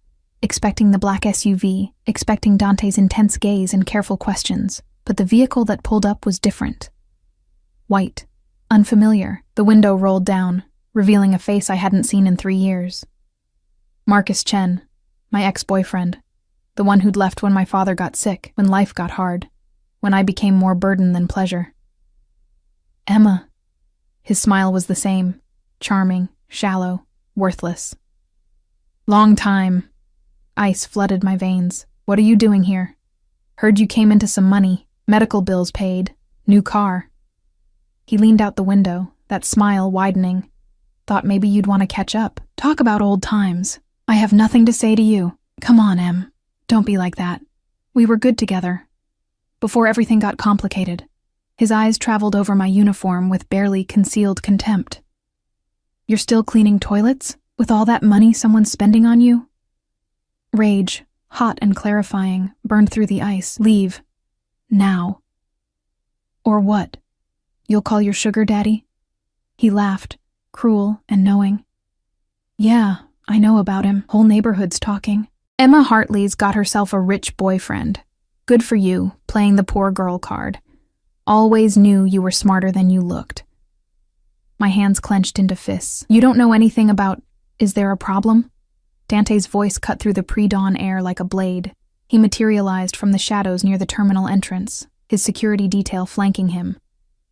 expecting the black SUV, expecting Dante's intense gaze and careful questions, but the vehicle that pulled up was different. White, unfamiliar, the window rolled down, revealing a face I hadn't seen in 3 years. Marcus Chen, my ex-boyfriend, the one who'd left when my father got sick, when life got hard, when I became more burden than pleasure. "Emma." His smile was the same, charming, shallow, worthless. "Long time." Ice flooded my veins. "What are you doing here? Heard you came into some money, medical bills paid, new car." He leaned out the window, that smile widening. Thought maybe you'd want to catch up. Talk about old times. I have nothing to say to you. Come on, Em. Don't be like that. We were good together. Before everything got complicated. His eyes traveled over my uniform with barely concealed contempt. You're still cleaning toilets? With all that money someone's spending on you? Rage, hot and clarifying, burned through the ice. Leave. Now. Or what? You'll call your sugar daddy? He laughed, cruel and knowing. Yeah, I know about him. Whole neighborhood's talking. Emma Hartley's got herself a rich boyfriend. Good for you, playing the poor girl card. Always knew you were smarter than you looked. My hands clenched into fists. You don't know anything about, is there a problem? Dante's voice cut through the pre-dawn air like a blade. He materialized from the shadows near the terminal entrance, his security detail flanking him.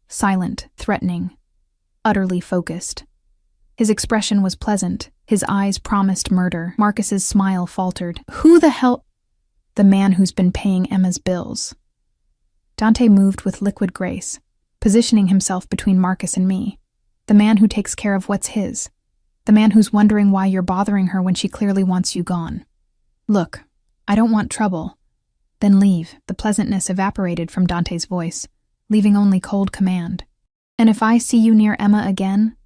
Silent, threatening, utterly focused. His expression was pleasant. His eyes promised murder. Marcus's smile faltered. Who the hell? The man who's been paying Emma's bills. Dante moved with liquid grace, positioning himself between Marcus and me. The man who takes care of what's his. The man who's wondering why you're bothering her when she clearly wants you gone. Look, I don't want trouble. Then leave. The pleasantness evaporated from Dante's voice, leaving only cold command. And if I see you near Emma again,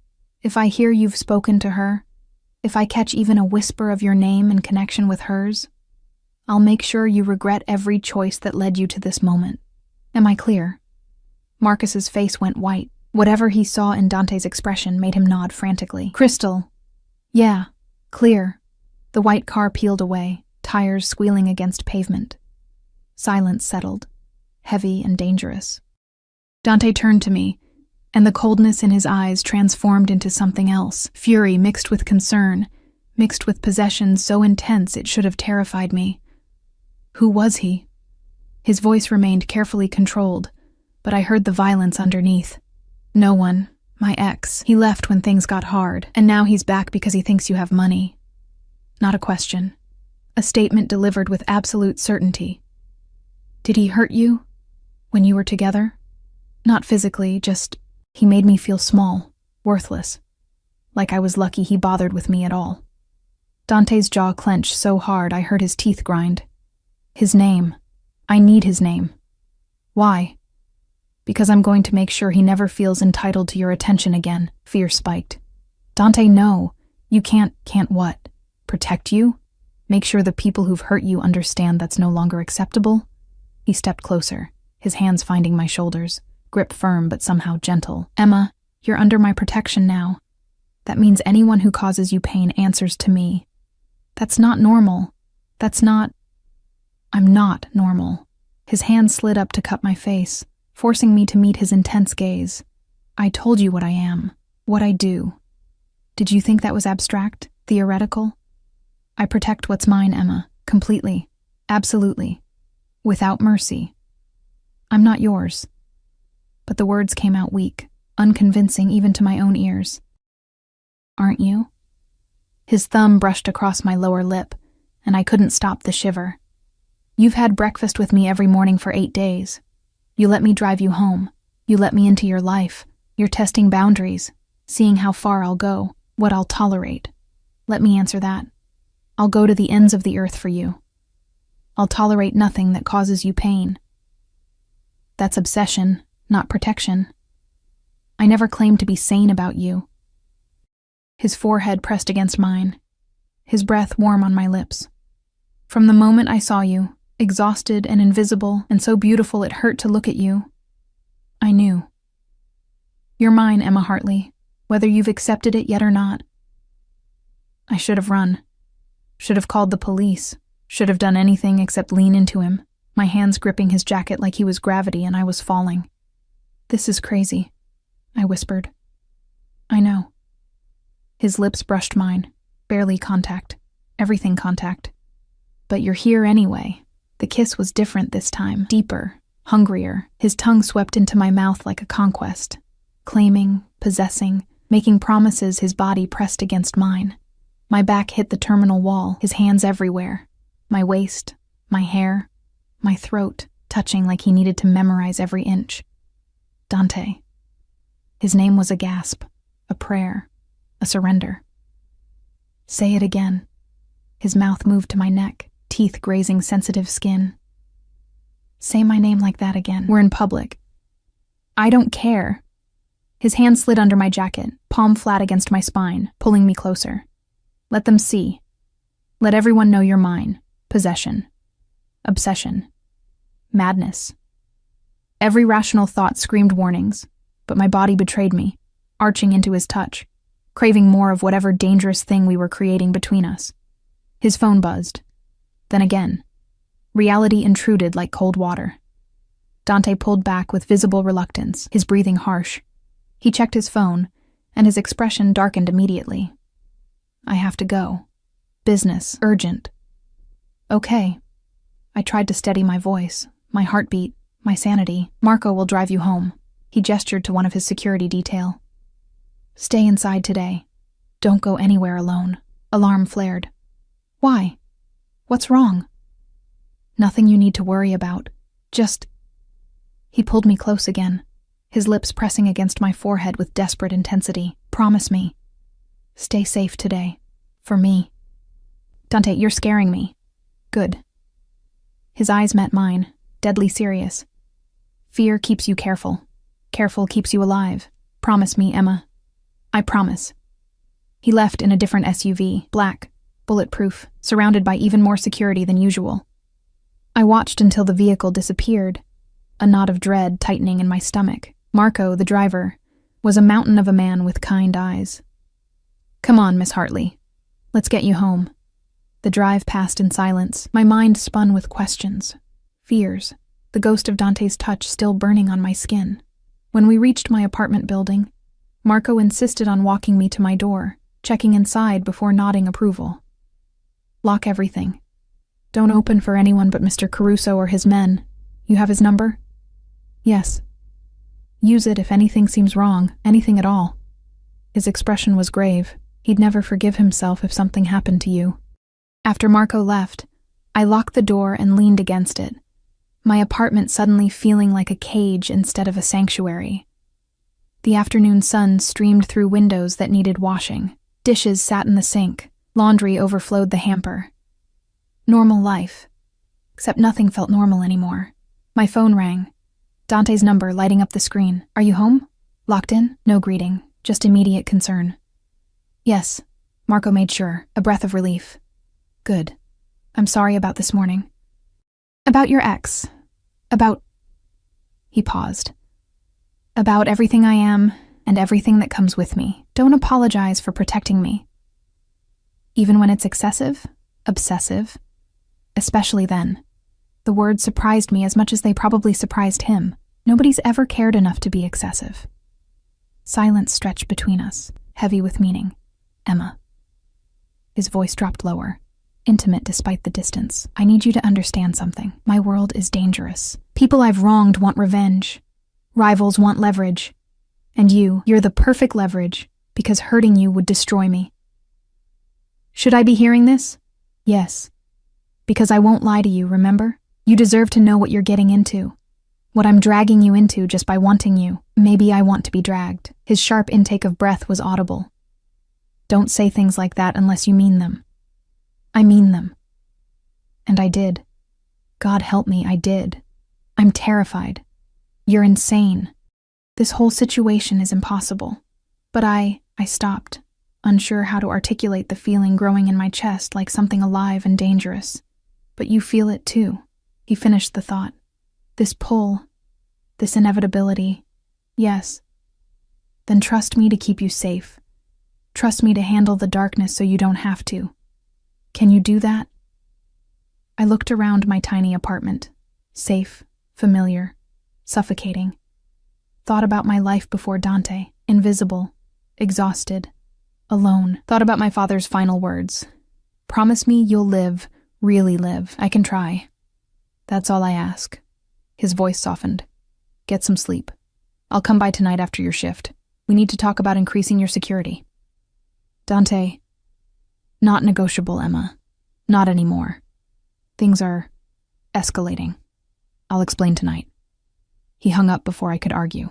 if I hear you've spoken to her, if I catch even a whisper of your name in connection with hers, I'll make sure you regret every choice that led you to this moment. Am I clear? Marcus's face went white. Whatever he saw in Dante's expression made him nod frantically. Crystal. Yeah, clear. The white car peeled away, tires squealing against pavement. Silence settled, heavy and dangerous. Dante turned to me, and the coldness in his eyes transformed into something else. Fury mixed with concern, mixed with possession so intense it should have terrified me. Who was he? His voice remained carefully controlled, but I heard the violence underneath. No one. My ex. He left when things got hard, and now he's back because he thinks you have money. Not a question. A statement delivered with absolute certainty. Did he hurt you? When you were together? Not physically, just he made me feel small, worthless. Like I was lucky he bothered with me at all. Dante's jaw clenched so hard I heard his teeth grind. His name. I need his name. Why? Because I'm going to make sure he never feels entitled to your attention again. Fear spiked. Dante, no. You can't what? Protect you? Make sure the people who've hurt you understand that's no longer acceptable? He stepped closer, his hands finding my shoulders, grip firm but somehow gentle. Emma, you're under my protection now. That means anyone who causes you pain answers to me. That's not normal. I'm not normal. His hand slid up to cup my face, forcing me to meet his intense gaze. I told you what I am, what I do. Did you think that was abstract, theoretical? I protect what's mine, Emma, completely, absolutely, without mercy. I'm not yours. But the words came out weak, unconvincing even to my own ears. Aren't you? His thumb brushed across my lower lip, and I couldn't stop the shiver. You've had breakfast with me every morning for 8 days. You let me drive you home. You let me into your life. You're testing boundaries, seeing how far I'll go, what I'll tolerate. Let me answer that. I'll go to the ends of the earth for you. I'll tolerate nothing that causes you pain. That's obsession, not protection. I never claimed to be sane about you. His forehead pressed against mine, his breath warm on my lips. From the moment I saw you, exhausted and invisible and so beautiful it hurt to look at you, I knew. You're mine, Emma Hartley, whether you've accepted it yet or not. I should have run. Should have called the police. Should have done anything except lean into him, my hands gripping his jacket like he was gravity and I was falling. This is crazy, I whispered. I know. His lips brushed mine, barely contact, everything contact. But you're here anyway. The kiss was different this time, deeper, hungrier. His tongue swept into my mouth like a conquest, claiming, possessing, making promises. His body pressed against mine. My back hit the terminal wall, his hands everywhere. My waist, my hair, my throat, touching like he needed to memorize every inch. Dante. His name was a gasp, a prayer, a surrender. Say it again. His mouth moved to my neck, teeth grazing sensitive skin. Say my name like that again. We're in public. I don't care. His hand slid under my jacket, palm flat against my spine, pulling me closer. Let them see. Let everyone know you're mine. Possession. Obsession. Madness. Every rational thought screamed warnings, but my body betrayed me, arching into his touch, craving more of whatever dangerous thing we were creating between us. His phone buzzed. Then again. Reality intruded like cold water. Dante pulled back with visible reluctance, his breathing harsh. He checked his phone, and his expression darkened immediately. I have to go. Business, urgent. Okay. I tried to steady my voice, my heartbeat, my sanity. Marco will drive you home. He gestured to one of his security detail. Stay inside today. Don't go anywhere alone. Alarm flared. Why? What's wrong? Nothing you need to worry about. Just... He pulled me close again, his lips pressing against my forehead with desperate intensity. Promise me. Stay safe today. For me. Dante, you're scaring me. Good. His eyes met mine, deadly serious. Fear keeps you careful. Careful keeps you alive. Promise me, Emma. I promise. He left in a different SUV, black, bulletproof, surrounded by even more security than usual. I watched until the vehicle disappeared, a knot of dread tightening in my stomach. Marco, the driver, was a mountain of a man with kind eyes. Come on, Miss Hartley. Let's get you home. The drive passed in silence, my mind spun with questions, fears, the ghost of Dante's touch still burning on my skin. When we reached my apartment building, Marco insisted on walking me to my door, checking inside before nodding approval. Lock everything. Don't open for anyone but Mr. Caruso or his men. You have his number? Yes. Use it if anything seems wrong, anything at all. His expression was grave. He'd never forgive himself if something happened to you. After Marco left, I locked the door and leaned against it, my apartment suddenly feeling like a cage instead of a sanctuary. The afternoon sun streamed through windows that needed washing. Dishes sat in the sink. Laundry overflowed the hamper. Normal life. Except nothing felt normal anymore. My phone rang. Dante's number lighting up the screen. Are you home? Locked in? No greeting, just immediate concern. Yes. Marco made sure, a breath of relief. Good. I'm sorry about this morning. About your ex. About... He paused. About everything I am and everything that comes with me. Don't apologize for protecting me. Even when it's excessive, obsessive. Especially then. The words surprised me as much as they probably surprised him. Nobody's ever cared enough to be excessive. Silence stretched between us, heavy with meaning. Emma. His voice dropped lower, intimate despite the distance. I need you to understand something. My world is dangerous. People I've wronged want revenge. Rivals want leverage. And you're the perfect leverage, because hurting you would destroy me. Should I be hearing this? Yes. Because I won't lie to you, remember? You deserve to know what you're getting into. What I'm dragging you into just by wanting you. Maybe I want to be dragged. His sharp intake of breath was audible. Don't say things like that unless you mean them. I mean them. And I did. God help me, I did. I'm terrified. You're insane. This whole situation is impossible. But I stopped, unsure how to articulate the feeling growing in my chest like something alive and dangerous. But you feel it too. He finished the thought. This pull, this inevitability. Yes. Then trust me to keep you safe. Trust me to handle the darkness so you don't have to. Can you do that? I looked around my tiny apartment. Safe, familiar, suffocating. Thought about my life before Dante, invisible, exhausted, alone. Thought about my father's final words. Promise me you'll live, really live. I can try. That's all I ask. His voice softened. Get some sleep. I'll come by tonight after your shift. We need to talk about increasing your security. Dante. Not negotiable, Emma. Not anymore. Things are escalating. I'll explain tonight. He hung up before I could argue.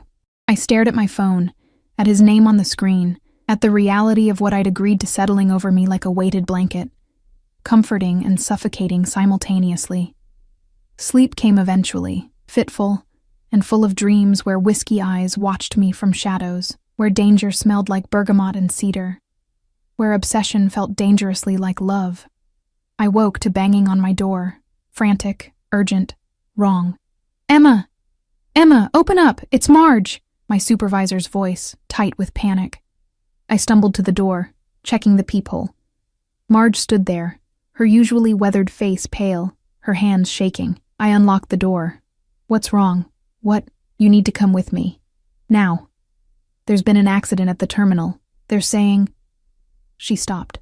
I stared at my phone, at his name on the screen, at the reality of what I'd agreed to settling over me like a weighted blanket, comforting and suffocating simultaneously. Sleep came eventually, fitful and full of dreams where whiskey eyes watched me from shadows, where danger smelled like bergamot and cedar, where obsession felt dangerously like love. I woke to banging on my door, frantic, urgent, wrong. "Emma! Emma, open up! It's Marge!" My supervisor's voice, tight with panic. I stumbled to the door, checking the peephole. Marge stood there, her usually weathered face pale, her hands shaking. I unlocked the door. "What's wrong? What? You need to come with me. Now. There's been an accident at the terminal. They're saying—" She stopped,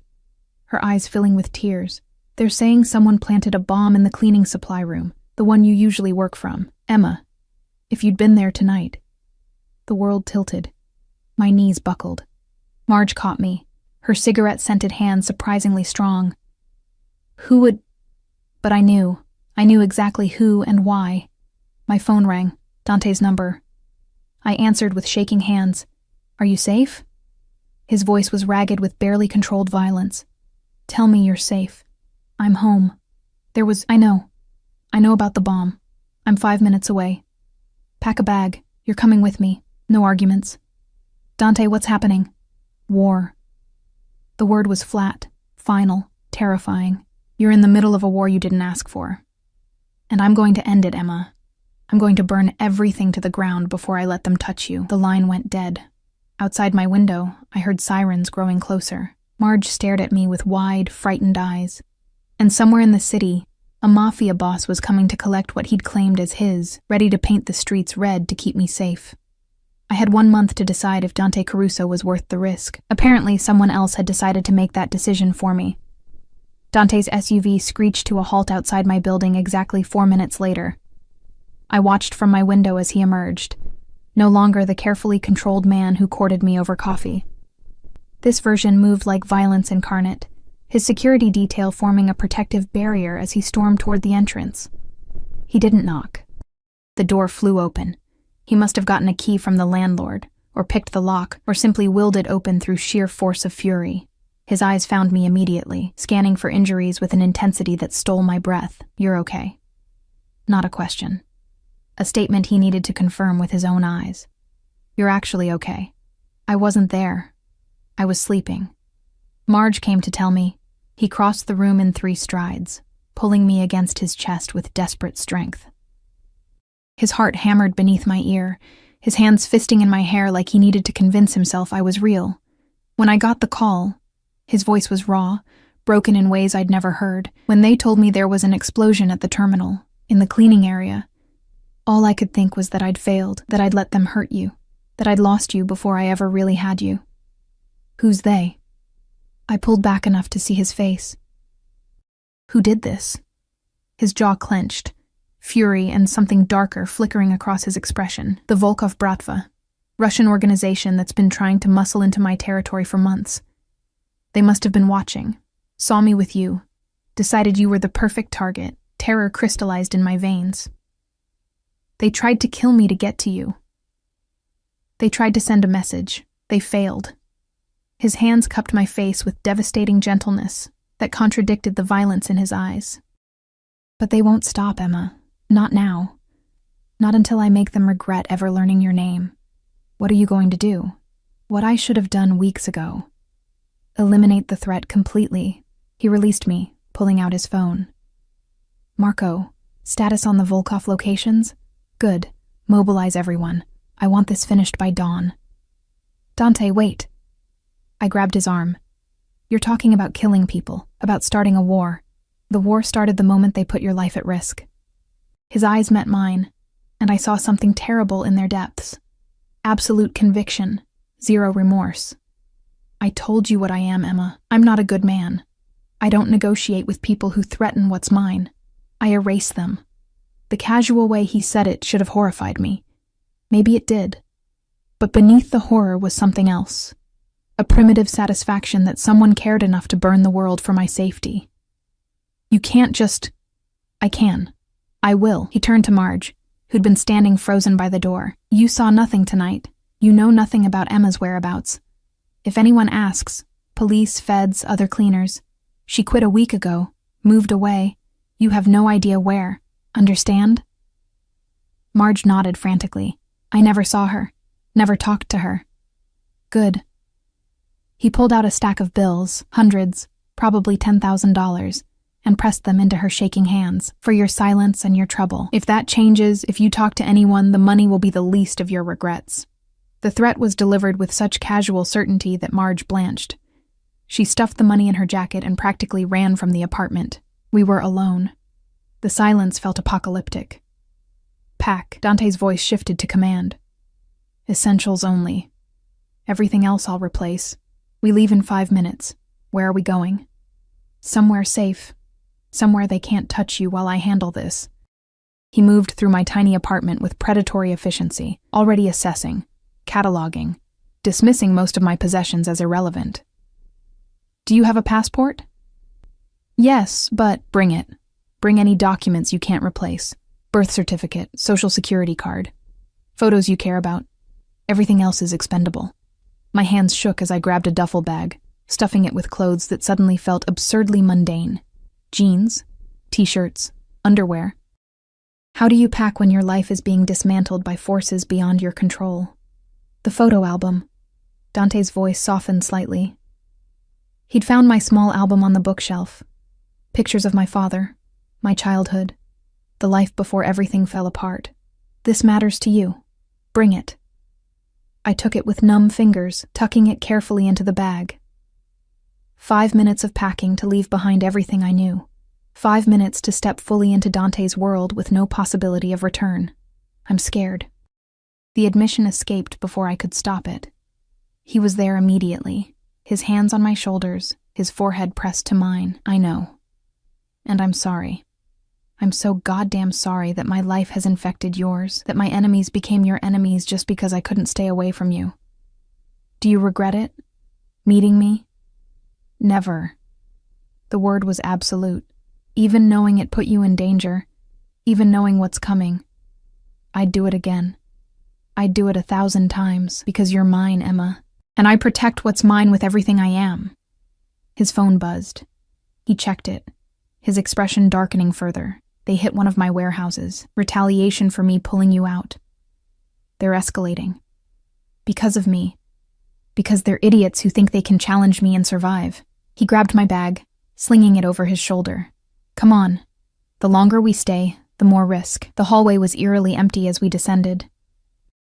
her eyes filling with tears. "They're saying someone planted a bomb in the cleaning supply room, the one you usually work from. Emma, if you'd been there tonight." The world tilted. My knees buckled. Marge caught me, her cigarette-scented hand surprisingly strong. Who would— But I knew exactly who and why. My phone rang, Dante's number. I answered with shaking hands. "Are you safe?" His voice was ragged with barely controlled violence. "Tell me you're safe. I'm home. I know about the bomb. I'm 5 minutes away. Pack a bag. You're coming with me. No arguments." "Dante, what's happening?" "War." The word was flat, final, terrifying. "You're in the middle of a war you didn't ask for. And I'm going to end it, Emma. I'm going to burn everything to the ground before I let them touch you." The line went dead. Outside my window, I heard sirens growing closer. Marge stared at me with wide, frightened eyes. And somewhere in the city, a mafia boss was coming to collect what he'd claimed as his, ready to paint the streets red to keep me safe. I had 1 month to decide if Dante Caruso was worth the risk. Apparently, someone else had decided to make that decision for me. Dante's SUV screeched to a halt outside my building exactly 4 minutes later. I watched from my window as he emerged, no longer the carefully controlled man who courted me over coffee. This version moved like violence incarnate, his security detail forming a protective barrier as he stormed toward the entrance. He didn't knock. The door flew open. He must have gotten a key from the landlord, or picked the lock, or simply willed it open through sheer force of fury. His eyes found me immediately, scanning for injuries with an intensity that stole my breath. "You're okay." Not a question. A statement he needed to confirm with his own eyes. "You're actually okay." I wasn't there. I was sleeping. Marge came to tell me. He crossed the room in 3 strides, pulling me against his chest with desperate strength. His heart hammered beneath my ear, his hands fisting in my hair like he needed to convince himself I was real. When I got the call, his voice was raw, broken in ways I'd never heard. When they told me there was an explosion at the terminal, in the cleaning area, all I could think was that I'd failed, that I'd let them hurt you, that I'd lost you before I ever really had you. "Who's they?" I pulled back enough to see his face. "Who did this?" His jaw clenched, fury and something darker flickering across his expression. "The Volkov Bratva, Russian organization that's been trying to muscle into my territory for months. They must have been watching, saw me with you, decided you were the perfect target, terror crystallized in my veins. They tried to kill me to get to you. They tried to send a message. They failed." His hands cupped my face with devastating gentleness that contradicted the violence in his eyes. "But they won't stop, Emma. Not now. Not until I make them regret ever learning your name. What are you going to do?" "What I should have done weeks ago. Eliminate the threat completely." He released me, pulling out his phone. "Marco, status on the Volkov locations? Good. Mobilize everyone. I want this finished by dawn." "Dante, wait." I grabbed his arm. "You're talking about killing people, about starting a war. The war started the moment they put your life at risk." His eyes met mine, and I saw something terrible in their depths. Absolute conviction, zero remorse. "I told you what I am, Emma. I'm not a good man. I don't negotiate with people who threaten what's mine. I erase them." The casual way he said it should have horrified me. Maybe it did. But beneath the horror was something else. A primitive satisfaction that someone cared enough to burn the world for my safety. "You can't just—" "I can. I will." He turned to Marge, who'd been standing frozen by the door. "You saw nothing tonight. You know nothing about Emma's whereabouts. If anyone asks, police, feds, other cleaners, she quit a week ago, moved away. You have no idea where. Understand? Marge nodded frantically. I never saw her. Never talked to her. Good. He pulled out a stack of bills, hundreds, probably $10,000, and pressed them into her shaking hands. For your silence and your trouble. If that changes, if you talk to anyone, the money will be the least of your regrets. The threat was delivered with such casual certainty that Marge blanched. She stuffed the money in her jacket and practically ran from the apartment. We were alone. The silence felt apocalyptic. Pack. Dante's voice shifted to command. Essentials only. Everything else I'll replace. We leave in 5 minutes. Where are we going? Somewhere safe. Somewhere they can't touch you while I handle this. He moved through my tiny apartment with predatory efficiency, already assessing, cataloging, dismissing most of my possessions as irrelevant. Do you have a passport? Yes, but bring it. Bring any documents you can't replace. Birth certificate, social security card. Photos you care about. Everything else is expendable. My hands shook as I grabbed a duffel bag, stuffing it with clothes that suddenly felt absurdly mundane. Jeans, t-shirts, underwear. How do you pack when your life is being dismantled by forces beyond your control? The photo album. Dante's voice softened slightly. He'd found my small album on the bookshelf. Pictures of my father, my childhood, the life before everything fell apart. This matters to you. Bring it. I took it with numb fingers, tucking it carefully into the bag. 5 minutes of packing to leave behind everything I knew. 5 minutes to step fully into Dante's world with no possibility of return. I'm scared. The admission escaped before I could stop it. He was there immediately, his hands on my shoulders, his forehead pressed to mine. I know. And I'm sorry. I'm so goddamn sorry that my life has infected yours, that my enemies became your enemies just because I couldn't stay away from you. Do you regret it? Meeting me? Never. The word was absolute. Even knowing it put you in danger, even knowing what's coming, I'd do it again. I'd do it 1,000 times, because you're mine, Emma, and I protect what's mine with everything I am. His phone buzzed. He checked it, his expression darkening further. They hit one of my warehouses. Retaliation for me pulling you out. They're escalating. Because of me. Because they're idiots who think they can challenge me and survive. He grabbed my bag, slinging it over his shoulder. Come on. The longer we stay, the more risk. The hallway was eerily empty as we descended.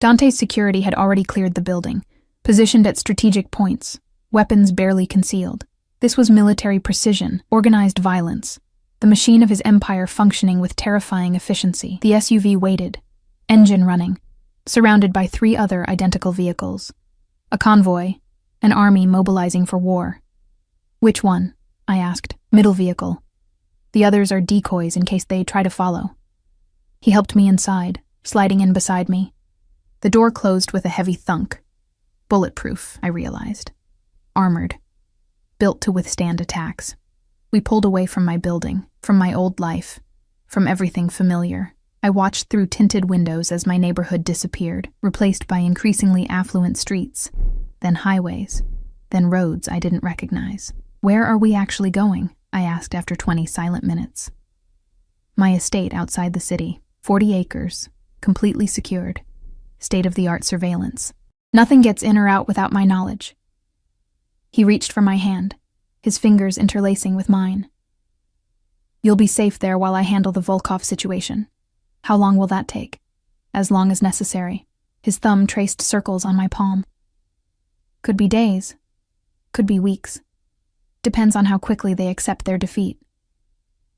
Dante's security had already cleared the building, positioned at strategic points, weapons barely concealed. This was military precision, organized violence. The machine of his empire functioning with terrifying efficiency. The SUV waited, engine running, surrounded by 3 other identical vehicles. A convoy, an army mobilizing for war. Which one? I asked. Middle vehicle. The others are decoys in case they try to follow. He helped me inside, sliding in beside me. The door closed with a heavy thunk. Bulletproof, I realized. Armored. Built to withstand attacks. We pulled away from my building, from my old life, from everything familiar. I watched through tinted windows as my neighborhood disappeared, replaced by increasingly affluent streets, then highways, then roads I didn't recognize. Where are we actually going? I asked after 20 silent minutes. My estate outside the city, 40 acres, completely secured, state-of-the-art surveillance. Nothing gets in or out without my knowledge. He reached for my hand, his fingers interlacing with mine. You'll be safe there while I handle the Volkov situation. How long will that take? As long as necessary. His thumb traced circles on my palm. Could be days. Could be weeks. Depends on how quickly they accept their defeat.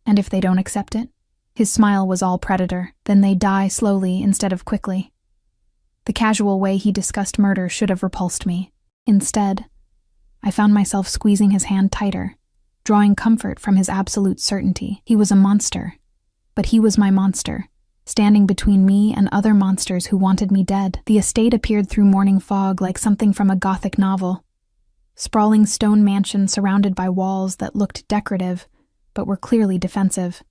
And if they don't accept it? His smile was all predator. Then they die slowly instead of quickly. The casual way he discussed murder should have repulsed me. Instead, I found myself squeezing his hand tighter, drawing comfort from his absolute certainty. He was a monster, but he was my monster, standing between me and other monsters who wanted me dead. The estate appeared through morning fog like something from a Gothic novel. Sprawling stone mansion surrounded by walls that looked decorative, but were clearly defensive.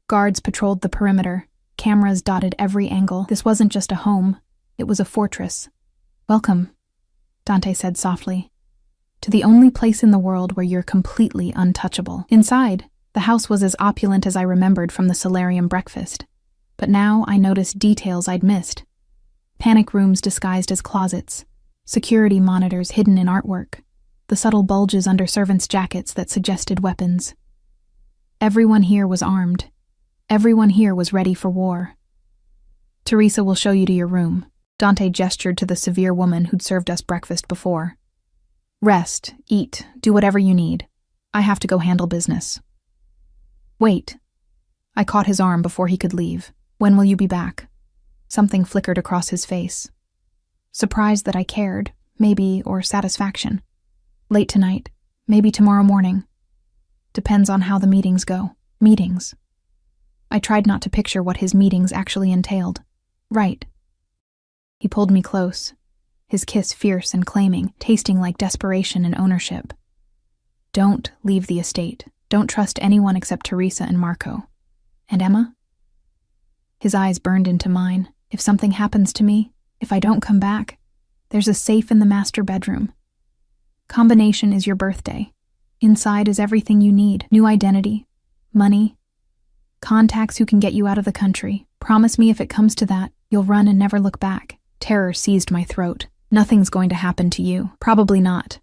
Guards patrolled the perimeter, cameras dotted every angle. This wasn't just a home, it was a fortress. Welcome, Dante said softly, to the only place in the world where you're completely untouchable. Inside, the house was as opulent as I remembered from the solarium breakfast, but now I noticed details I'd missed. Panic rooms disguised as closets, security monitors hidden in artwork, the subtle bulges under servants' jackets that suggested weapons. Everyone here was armed. Everyone here was ready for war. Teresa will show you to your room. Dante gestured to the severe woman who'd served us breakfast before. Rest, eat, do whatever you need. I have to go handle business. Wait. I caught his arm before he could leave. When will you be back? Something flickered across his face. Surprise that I cared, maybe, or satisfaction. Late tonight, maybe tomorrow morning. Depends on how the meetings go. Meetings. I tried not to picture what his meetings actually entailed. Right. He pulled me close, his kiss fierce and claiming, tasting like desperation and ownership. Don't leave the estate. Don't trust anyone except Teresa and Marco. And Emma? His eyes burned into mine. If something happens to me, if I don't come back, there's a safe in the master bedroom. Combination is your birthday. Inside is everything you need. New identity, money, contacts who can get you out of the country. Promise me if it comes to that, you'll run and never look back. Terror seized my throat. Nothing's going to happen to you. Probably not.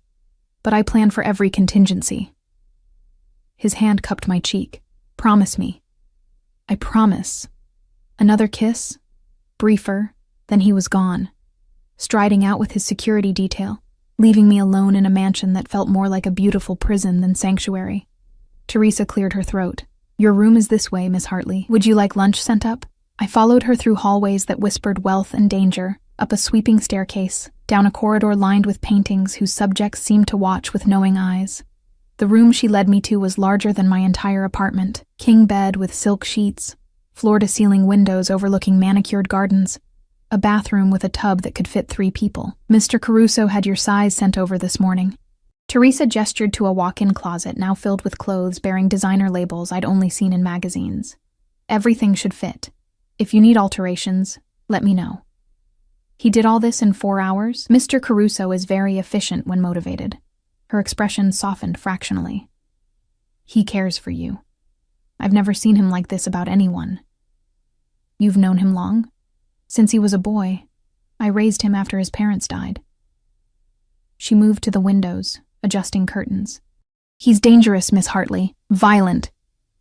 But I plan for every contingency. His hand cupped my cheek. Promise me. I promise. Another kiss? Briefer. Then he was gone, striding out with his security detail, leaving me alone in a mansion that felt more like a beautiful prison than sanctuary. Teresa cleared her throat. Your room is this way, Miss Hartley. Would you like lunch sent up? I followed her through hallways that whispered wealth and danger, up a sweeping staircase, down a corridor lined with paintings whose subjects seemed to watch with knowing eyes. The room she led me to was larger than my entire apartment. King bed with silk sheets, floor-to-ceiling windows overlooking manicured gardens, a bathroom with a tub that could fit 3 people. Mr. Caruso had your size sent over this morning. Teresa gestured to a walk-in closet now filled with clothes bearing designer labels I'd only seen in magazines. Everything should fit. If you need alterations, let me know. He did all this in 4 hours? Mr. Caruso is very efficient when motivated. Her expression softened fractionally. He cares for you. I've never seen him like this about anyone. You've known him long? Since he was a boy. I raised him after his parents died. She moved to the windows, adjusting curtains. He's dangerous, Miss Hartley. Violent.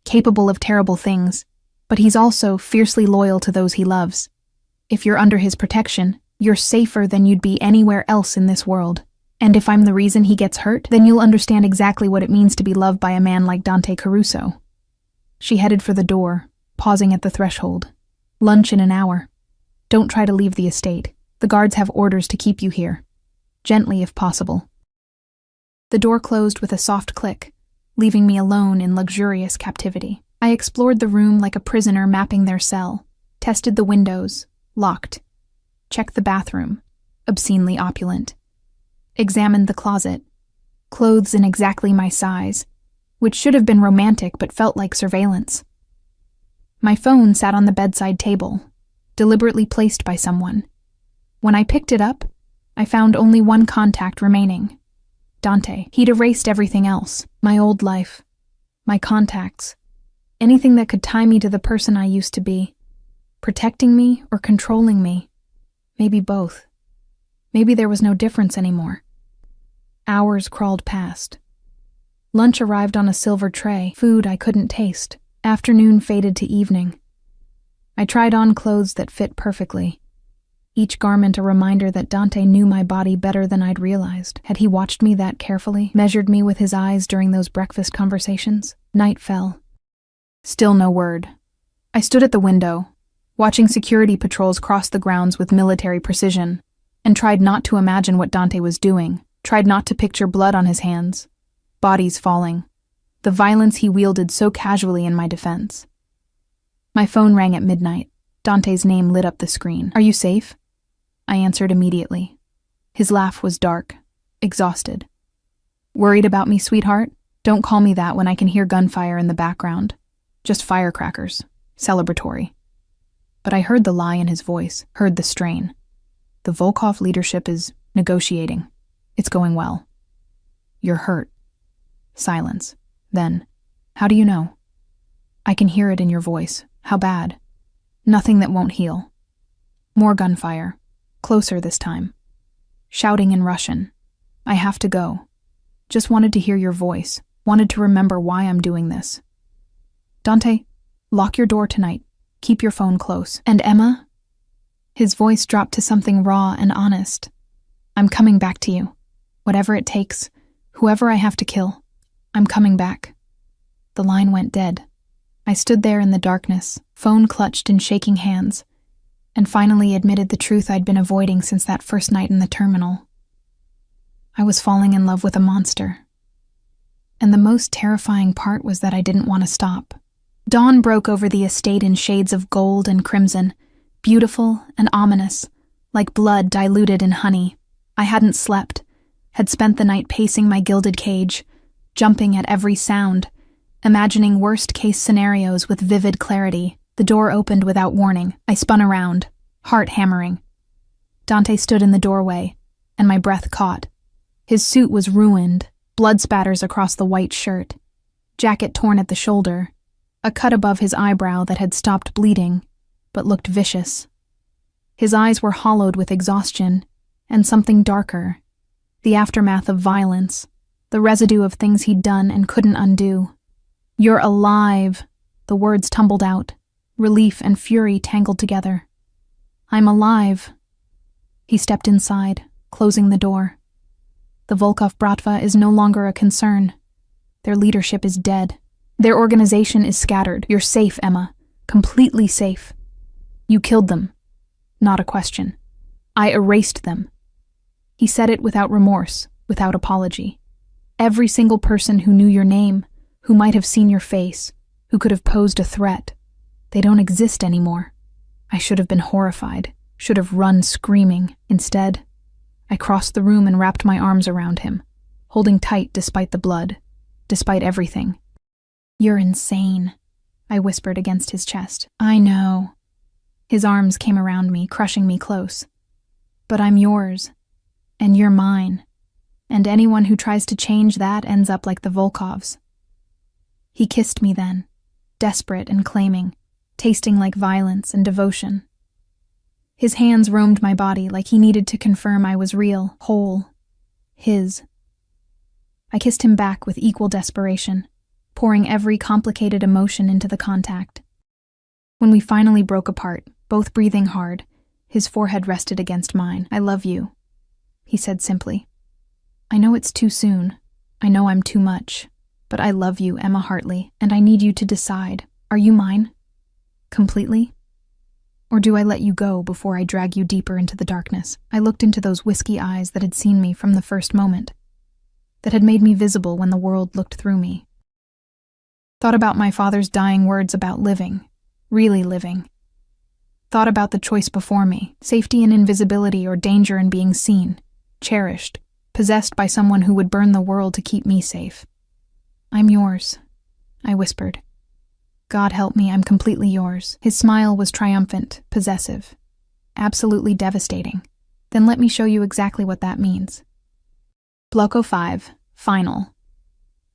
Capable of terrible things. But he's also fiercely loyal to those he loves. If you're under his protection, you're safer than you'd be anywhere else in this world. And if I'm the reason he gets hurt, then you'll understand exactly what it means to be loved by a man like Dante Caruso. She headed for the door, pausing at the threshold. Lunch in an hour. Don't try to leave the estate. The guards have orders to keep you here. Gently if possible. The door closed with a soft click, leaving me alone in luxurious captivity. I explored the room like a prisoner mapping their cell, tested the windows, locked, checked the bathroom, obscenely opulent, examined the closet, clothes in exactly my size, which should have been romantic but felt like surveillance. My phone sat on the bedside table, deliberately placed by someone. When I picked it up, I found only one contact remaining. Dante. He'd erased everything else, my old life, my contacts, anything that could tie me to the person I used to be, protecting me or controlling me. Maybe both. Maybe there was no difference anymore. Hours crawled past. Lunch arrived on a silver tray, food I couldn't taste. Afternoon faded to evening. I tried on clothes that fit perfectly. Each garment a reminder that Dante knew my body better than I'd realized. Had he watched me that carefully, measured me with his eyes during those breakfast conversations? Night fell. Still no word. I stood at the window, watching security patrols cross the grounds with military precision, and tried not to imagine what Dante was doing, tried not to picture blood on his hands, bodies falling, the violence he wielded so casually in my defense. My phone rang at midnight. Dante's name lit up the screen. Are you safe? I answered immediately. His laugh was dark, exhausted. Worried about me, sweetheart? Don't call me that when I can hear gunfire in the background. Just firecrackers. Celebratory. But I heard the lie in his voice, heard the strain. The Volkov leadership is negotiating. It's going well. You're hurt. Silence. Then, how do you know? I can hear it in your voice. How bad? Nothing that won't heal. More gunfire. Closer this time. Shouting in Russian. I have to go. Just wanted to hear your voice. Wanted to remember why I'm doing this. Dante, lock your door tonight. Keep your phone close. And Emma? His voice dropped to something raw and honest. I'm coming back to you. Whatever it takes, whoever I have to kill, I'm coming back. The line went dead. I stood there in the darkness, phone clutched in shaking hands, and finally admitted the truth I'd been avoiding since that first night in the terminal. I was falling in love with a monster. And the most terrifying part was that I didn't want to stop. Dawn broke over the estate in shades of gold and crimson, beautiful and ominous, like blood diluted in honey. I hadn't slept, had spent the night pacing my gilded cage, jumping at every sound, imagining worst-case scenarios with vivid clarity. The door opened without warning. I spun around, heart hammering. Dante stood in the doorway, and my breath caught. His suit was ruined, blood spatters across the white shirt, jacket torn at the shoulder, a cut above his eyebrow that had stopped bleeding, but looked vicious. His eyes were hollowed with exhaustion, and something darker, the aftermath of violence, the residue of things he'd done and couldn't undo. You're alive, the words tumbled out, relief and fury tangled together. I'm alive. He stepped inside, closing the door. The Volkov Bratva is no longer a concern. Their leadership is dead. Their organization is scattered. You're safe, Emma. Completely safe. You killed them. Not a question. I erased them. He said it without remorse, without apology. Every single person who knew your name, who might have seen your face, who could have posed a threat, they don't exist anymore. I should have been horrified, should have run screaming. Instead, I crossed the room and wrapped my arms around him, holding tight despite the blood, despite everything. You're insane, I whispered against his chest. I know. His arms came around me, crushing me close. But I'm yours, and you're mine, and anyone who tries to change that ends up like the Volkovs. He kissed me then, desperate and claiming, tasting like violence and devotion. His hands roamed my body like he needed to confirm I was real, whole, his. I kissed him back with equal desperation, pouring every complicated emotion into the contact. When we finally broke apart, both breathing hard, his forehead rested against mine. I love you, he said simply. I know it's too soon. I know I'm too much. But I love you, Emma Hartley, and I need you to decide. Are you mine? Completely? Or do I let you go before I drag you deeper into the darkness? I looked into those whiskey eyes that had seen me from the first moment, that had made me visible when the world looked through me. Thought about my father's dying words about living, really living. Thought about the choice before me, safety in invisibility or danger in being seen, cherished, possessed by someone who would burn the world to keep me safe. I'm yours, I whispered. God help me, I'm completely yours. His smile was triumphant, possessive, absolutely devastating. Then let me show you exactly what that means. Bloco 5, Final.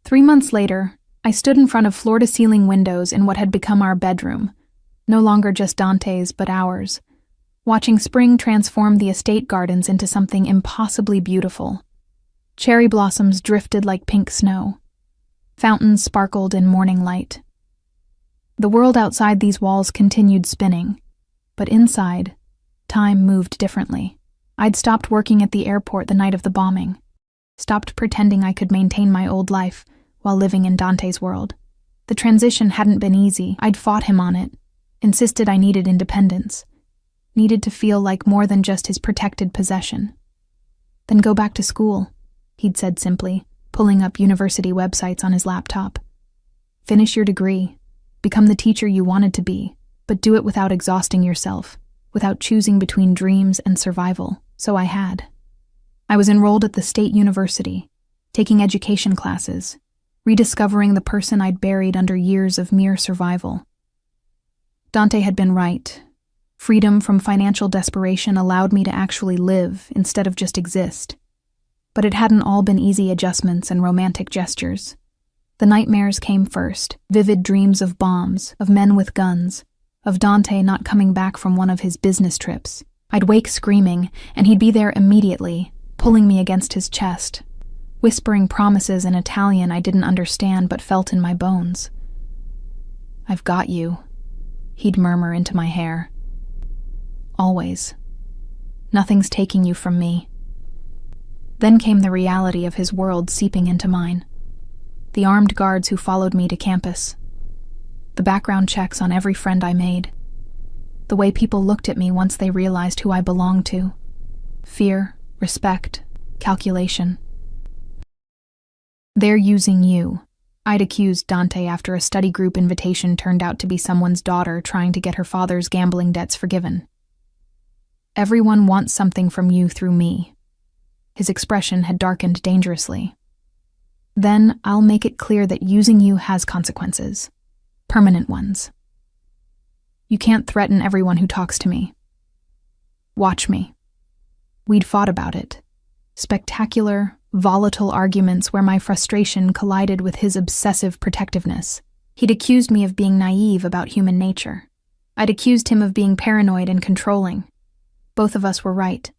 3 months later, I stood in front of floor-to-ceiling windows in what had become our bedroom, no longer just Dante's but ours, watching spring transform the estate gardens into something impossibly beautiful. Cherry blossoms drifted like pink snow. Fountains sparkled in morning light. The world outside these walls continued spinning, but inside, time moved differently. I'd stopped working at the airport the night of the bombing, stopped pretending I could maintain my old life while living in Dante's world. The transition hadn't been easy. I'd fought him on it, insisted I needed independence, needed to feel like more than just his protected possession. Then go back to school, he'd said simply, pulling up university websites on his laptop. Finish your degree. Become the teacher you wanted to be, but do it without exhausting yourself, without choosing between dreams and survival. So I had. I was enrolled at the state university, taking education classes, rediscovering the person I'd buried under years of mere survival. Dante had been right. Freedom from financial desperation allowed me to actually live instead of just exist. But it hadn't all been easy adjustments and romantic gestures. The nightmares came first, vivid dreams of bombs, of men with guns, of Dante not coming back from one of his business trips. I'd wake screaming, and he'd be there immediately, pulling me against his chest, whispering promises in Italian I didn't understand but felt in my bones. "I've got you," he'd murmur into my hair. "Always. Nothing's taking you from me." Then came the reality of his world seeping into mine. The armed guards who followed me to campus. The background checks on every friend I made. The way people looked at me once they realized who I belonged to. Fear, respect, calculation. "They're using you," I'd accused Dante after a study group invitation turned out to be someone's daughter trying to get her father's gambling debts forgiven. "Everyone wants something from you through me." His expression had darkened dangerously. "Then I'll make it clear that using you has consequences. Permanent ones. You can't threaten everyone who talks to me. Watch me." We'd fought about it. Spectacular, volatile arguments where my frustration collided with his obsessive protectiveness. He'd accused me of being naive about human nature. I'd accused him of being paranoid and controlling. Both of us were right.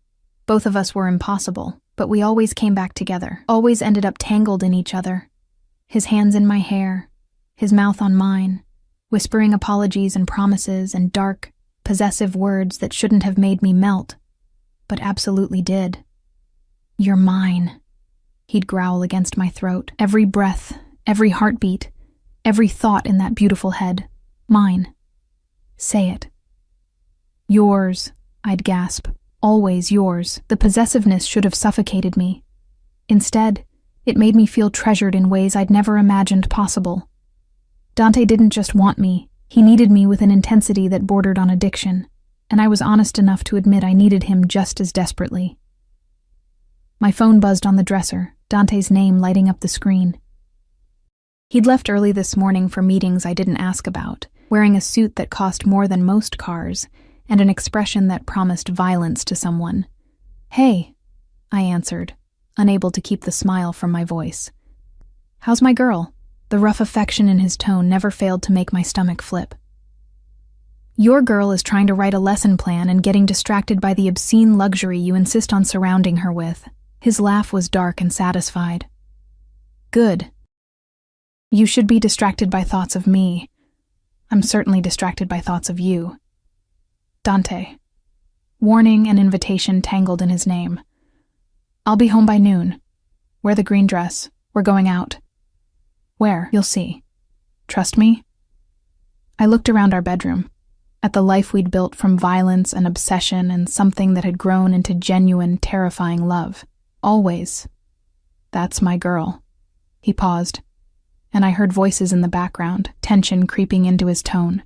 Both of us were impossible, but we always came back together, always ended up tangled in each other. His hands in my hair, his mouth on mine, whispering apologies and promises and dark, possessive words that shouldn't have made me melt, but absolutely did. "You're mine," he'd growl against my throat. Every breath, every heartbeat, every thought in that beautiful head. Mine. Say it. "Yours," I'd gasp. "Always yours." The possessiveness should have suffocated me. Instead, it made me feel treasured in ways I'd never imagined possible. Dante didn't just want me, he needed me with an intensity that bordered on addiction, and I was honest enough to admit I needed him just as desperately. My phone buzzed on the dresser, Dante's name lighting up the screen. He'd left early this morning for meetings I didn't ask about, wearing a suit that cost more than most cars, and an expression that promised violence to someone. "Hey," I answered, unable to keep the smile from my voice. "How's my girl?" The rough affection in his tone never failed to make my stomach flip. "Your girl is trying to write a lesson plan and getting distracted by the obscene luxury you insist on surrounding her with." His laugh was dark and satisfied. "Good. You should be distracted by thoughts of me. I'm certainly distracted by thoughts of you." Dante. Warning and invitation tangled in his name. "I'll be home by noon. Wear the green dress. We're going out." "Where? You'll see. Trust me?" I looked around our bedroom, at the life we'd built from violence and obsession and something that had grown into genuine, terrifying love. Always. "That's my girl." He paused, and I heard voices in the background, tension creeping into his tone.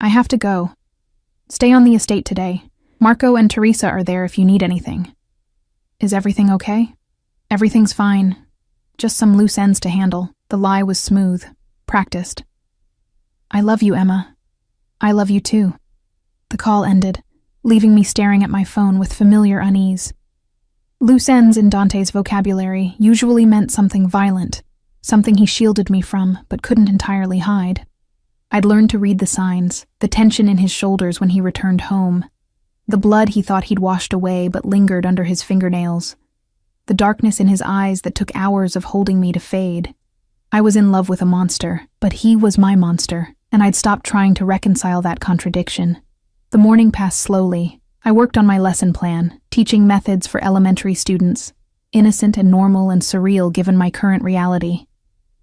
"I have to go. Stay on the estate today. Marco and Teresa are there if you need anything." "Is everything okay?" "Everything's fine. Just some loose ends to handle." The lie was smooth, practiced. "I love you, Emma. I love you too." The call ended, leaving me staring at my phone with familiar unease. Loose ends in Dante's vocabulary usually meant something violent, something he shielded me from but couldn't entirely hide. I'd learned to read the signs, the tension in his shoulders when he returned home, the blood he thought he'd washed away but lingered under his fingernails, the darkness in his eyes that took hours of holding me to fade. I was in love with a monster, but he was my monster, and I'd stopped trying to reconcile that contradiction. The morning passed slowly. I worked on my lesson plan, teaching methods for elementary students, innocent and normal and surreal given my current reality.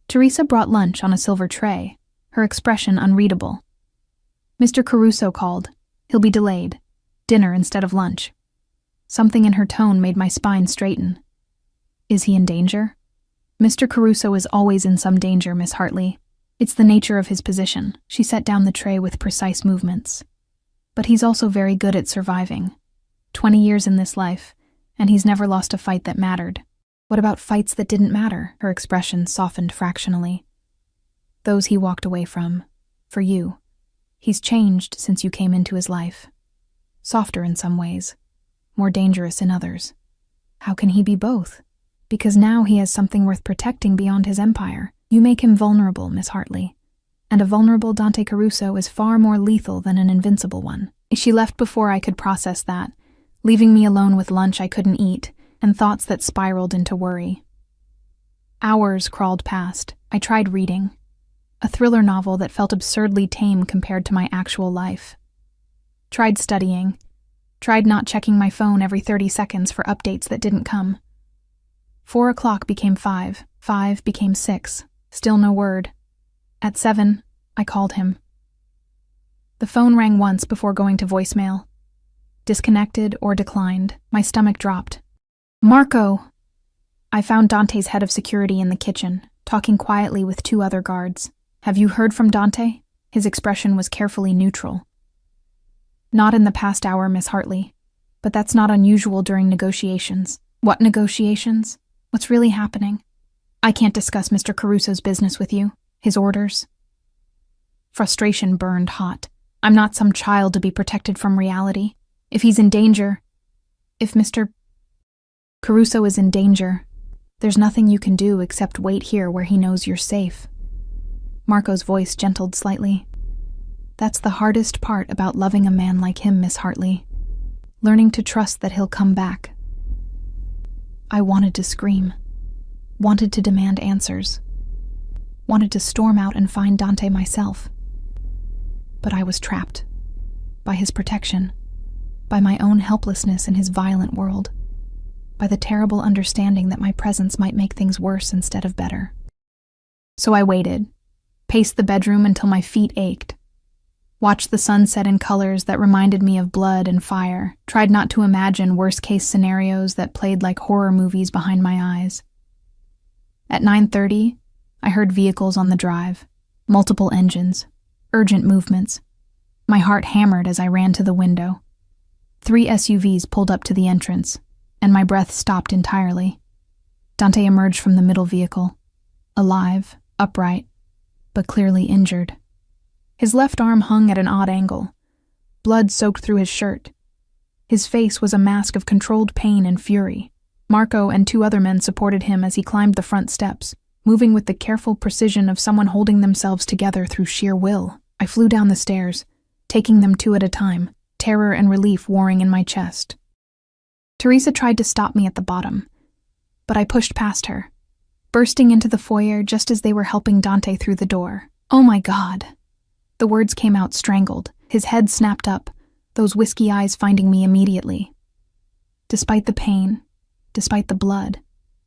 Teresa brought lunch on a silver tray, her expression unreadable. "Mr. Caruso called. He'll be delayed. Dinner instead of lunch." Something in her tone made my spine straighten. "Is he in danger?" "Mr. Caruso is always in some danger, Miss Hartley. It's the nature of his position." She set down the tray with precise movements. "But he's also very good at surviving. 20 years in this life, and he's never lost a fight that mattered." "What about fights that didn't matter?" Her expression softened fractionally. "Those he walked away from. For you." He's changed since you came into his life. Softer in some ways, more dangerous in others. How can he be both? Because now he has something worth protecting beyond his empire. You make him vulnerable, Miss Hartley. And a vulnerable Dante Caruso is far more lethal than an invincible one. She left before I could process that, leaving me alone with lunch I couldn't eat and thoughts that spiraled into worry. Hours crawled past. I tried reading. A thriller novel that felt absurdly tame compared to my actual life. Tried studying. Tried not checking my phone every 30 seconds for updates that didn't come. 4 o'clock became 5. 5 became 6. Still no word. At 7, I called him. The phone rang once before going to voicemail. Disconnected or declined. My stomach dropped. Marco! I found Dante's head of security in the kitchen, talking quietly with 2 other guards. Have you heard from Dante? His expression was carefully neutral. Not in the past hour, Miss Hartley. But that's not unusual during negotiations. What negotiations? What's really happening? I can't discuss Mr. Caruso's business with you. His orders. Frustration burned hot. I'm not some child to be protected from reality. If he's in danger, if Mr. Caruso is in danger, there's nothing you can do except wait here where he knows you're safe. Marco's voice gentled slightly. That's the hardest part about loving a man like him, Miss Hartley. Learning to trust that he'll come back. I wanted to scream. Wanted to demand answers. Wanted to storm out and find Dante myself. But I was trapped. By his protection. By my own helplessness in his violent world. By the terrible understanding that my presence might make things worse instead of better. So I waited. Paced the bedroom until my feet ached. Watched the sun set in colors that reminded me of blood and fire. Tried not to imagine worst-case scenarios that played like horror movies behind my eyes. At 9:30, I heard vehicles on the drive. Multiple engines. Urgent movements. My heart hammered as I ran to the window. 3 SUVs pulled up to the entrance, and my breath stopped entirely. Dante emerged from the middle vehicle. Alive, upright, but clearly injured. His left arm hung at an odd angle. Blood soaked through his shirt. His face was a mask of controlled pain and fury. Marco and 2 other men supported him as he climbed the front steps, moving with the careful precision of someone holding themselves together through sheer will. I flew down the stairs, taking them 2 at a time, terror and relief warring in my chest. Teresa tried to stop me at the bottom, but I pushed past her, bursting into the foyer just as they were helping Dante through the door. Oh my God! The words came out strangled, his head snapped up, those whiskey eyes finding me immediately. Despite the pain, despite the blood,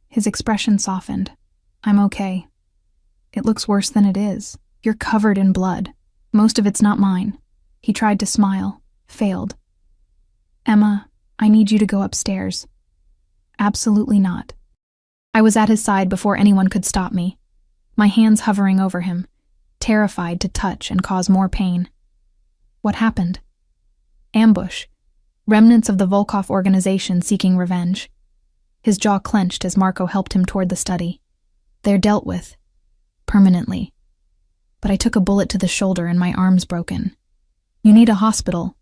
his expression softened. I'm okay. It looks worse than it is. You're covered in blood. Most of it's not mine. He tried to smile, failed. Emma, I need you to go upstairs. Absolutely not. I was at his side before anyone could stop me, my hands hovering over him, terrified to touch and cause more pain. What happened? Ambush. Remnants of the Volkov organization seeking revenge. His jaw clenched as Marco helped him toward the study. They're dealt with. Permanently. But I took a bullet to the shoulder and my arm's broken. You need a hospital.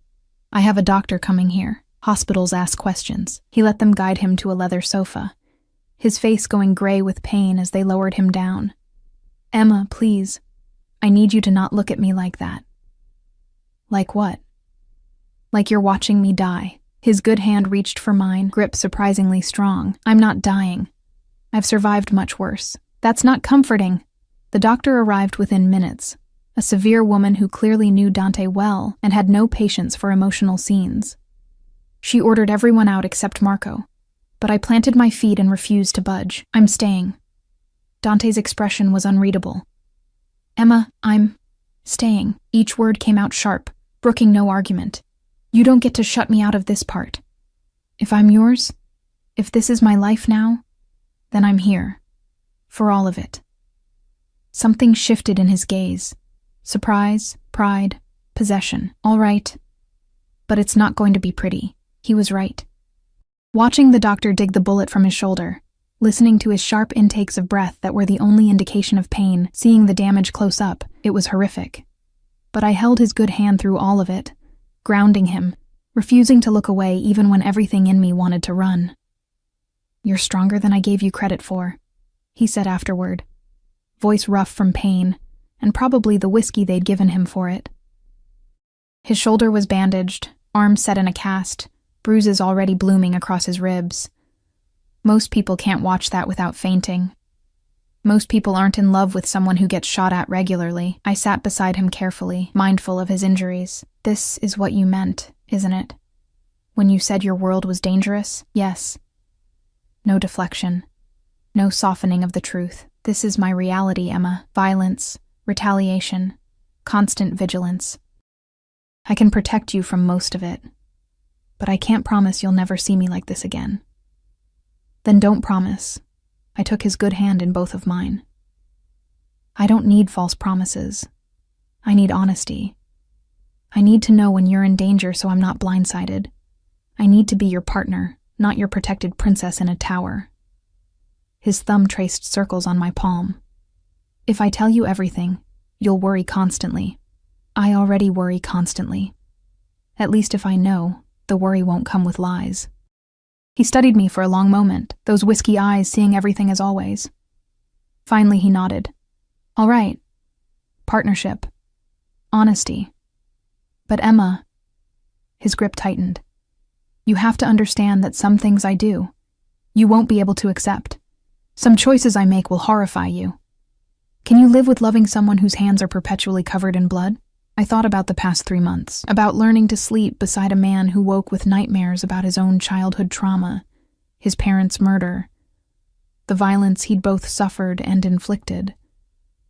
I have a doctor coming here. Hospitals ask questions. He let them guide him to a leather sofa, his face going gray with pain as they lowered him down. Emma, please. I need you to not look at me like that. Like what? Like you're watching me die. His good hand reached for mine, grip surprisingly strong. I'm not dying. I've survived much worse. That's not comforting. The doctor arrived within minutes, a severe woman who clearly knew Dante well and had no patience for emotional scenes. She ordered everyone out except Marco, but I planted my feet and refused to budge. I'm staying. Dante's expression was unreadable. Emma, I'm staying. Each word came out sharp, brooking no argument. You don't get to shut me out of this part. If I'm yours, if this is my life now, then I'm here. For all of it. Something shifted in his gaze. Surprise, pride, possession. All right. But it's not going to be pretty. He was right. Watching the doctor dig the bullet from his shoulder, listening to his sharp intakes of breath that were the only indication of pain, seeing the damage close up, it was horrific. But I held his good hand through all of it, grounding him, refusing to look away even when everything in me wanted to run. "You're stronger than I gave you credit for," he said afterward, voice rough from pain, and probably the whiskey they'd given him for it. His shoulder was bandaged, arm set in a cast, bruises already blooming across his ribs. Most people can't watch that without fainting. Most people aren't in love with someone who gets shot at regularly. I sat beside him carefully, mindful of his injuries. "This is what you meant, isn't it? When you said your world was dangerous?" "Yes." No deflection. No softening of the truth. "This is my reality, Emma. Violence, retaliation, constant vigilance. I can protect you from most of it, but I can't promise you'll never see me like this again." "Then don't promise." I took his good hand in both of mine. "I don't need false promises. I need honesty. I need to know when you're in danger so I'm not blindsided. I need to be your partner, not your protected princess in a tower." His thumb traced circles on my palm. "If I tell you everything, you'll worry constantly. I already worry constantly. At least if I know, the worry won't come with lies." He studied me for a long moment, those whiskey eyes seeing everything as always. Finally he nodded. "All right. Partnership. Honesty. But Emma," his grip tightened, "you have to understand that some things I do, you won't be able to accept. Some choices I make will horrify you. Can you live with loving someone whose hands are perpetually covered in blood?" I thought about the past 3 months, about learning to sleep beside a man who woke with nightmares about his own childhood trauma, his parents' murder, the violence he'd both suffered and inflicted,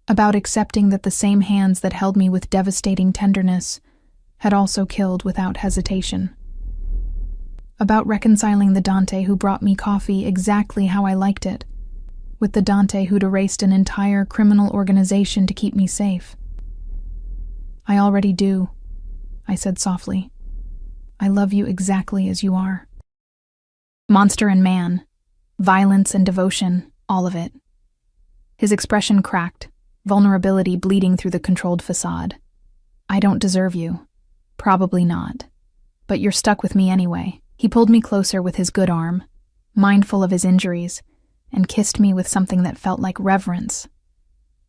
about accepting that the same hands that held me with devastating tenderness had also killed without hesitation, about reconciling the Dante who brought me coffee exactly how I liked it, with the Dante who'd erased an entire criminal organization to keep me safe. "I already do," I said softly. "I love you exactly as you are. Monster and man, violence and devotion, all of it." His expression cracked, vulnerability bleeding through the controlled facade. "I don't deserve you. Probably not. But you're stuck with me anyway." He pulled me closer with his good arm, mindful of his injuries, and kissed me with something that felt like reverence.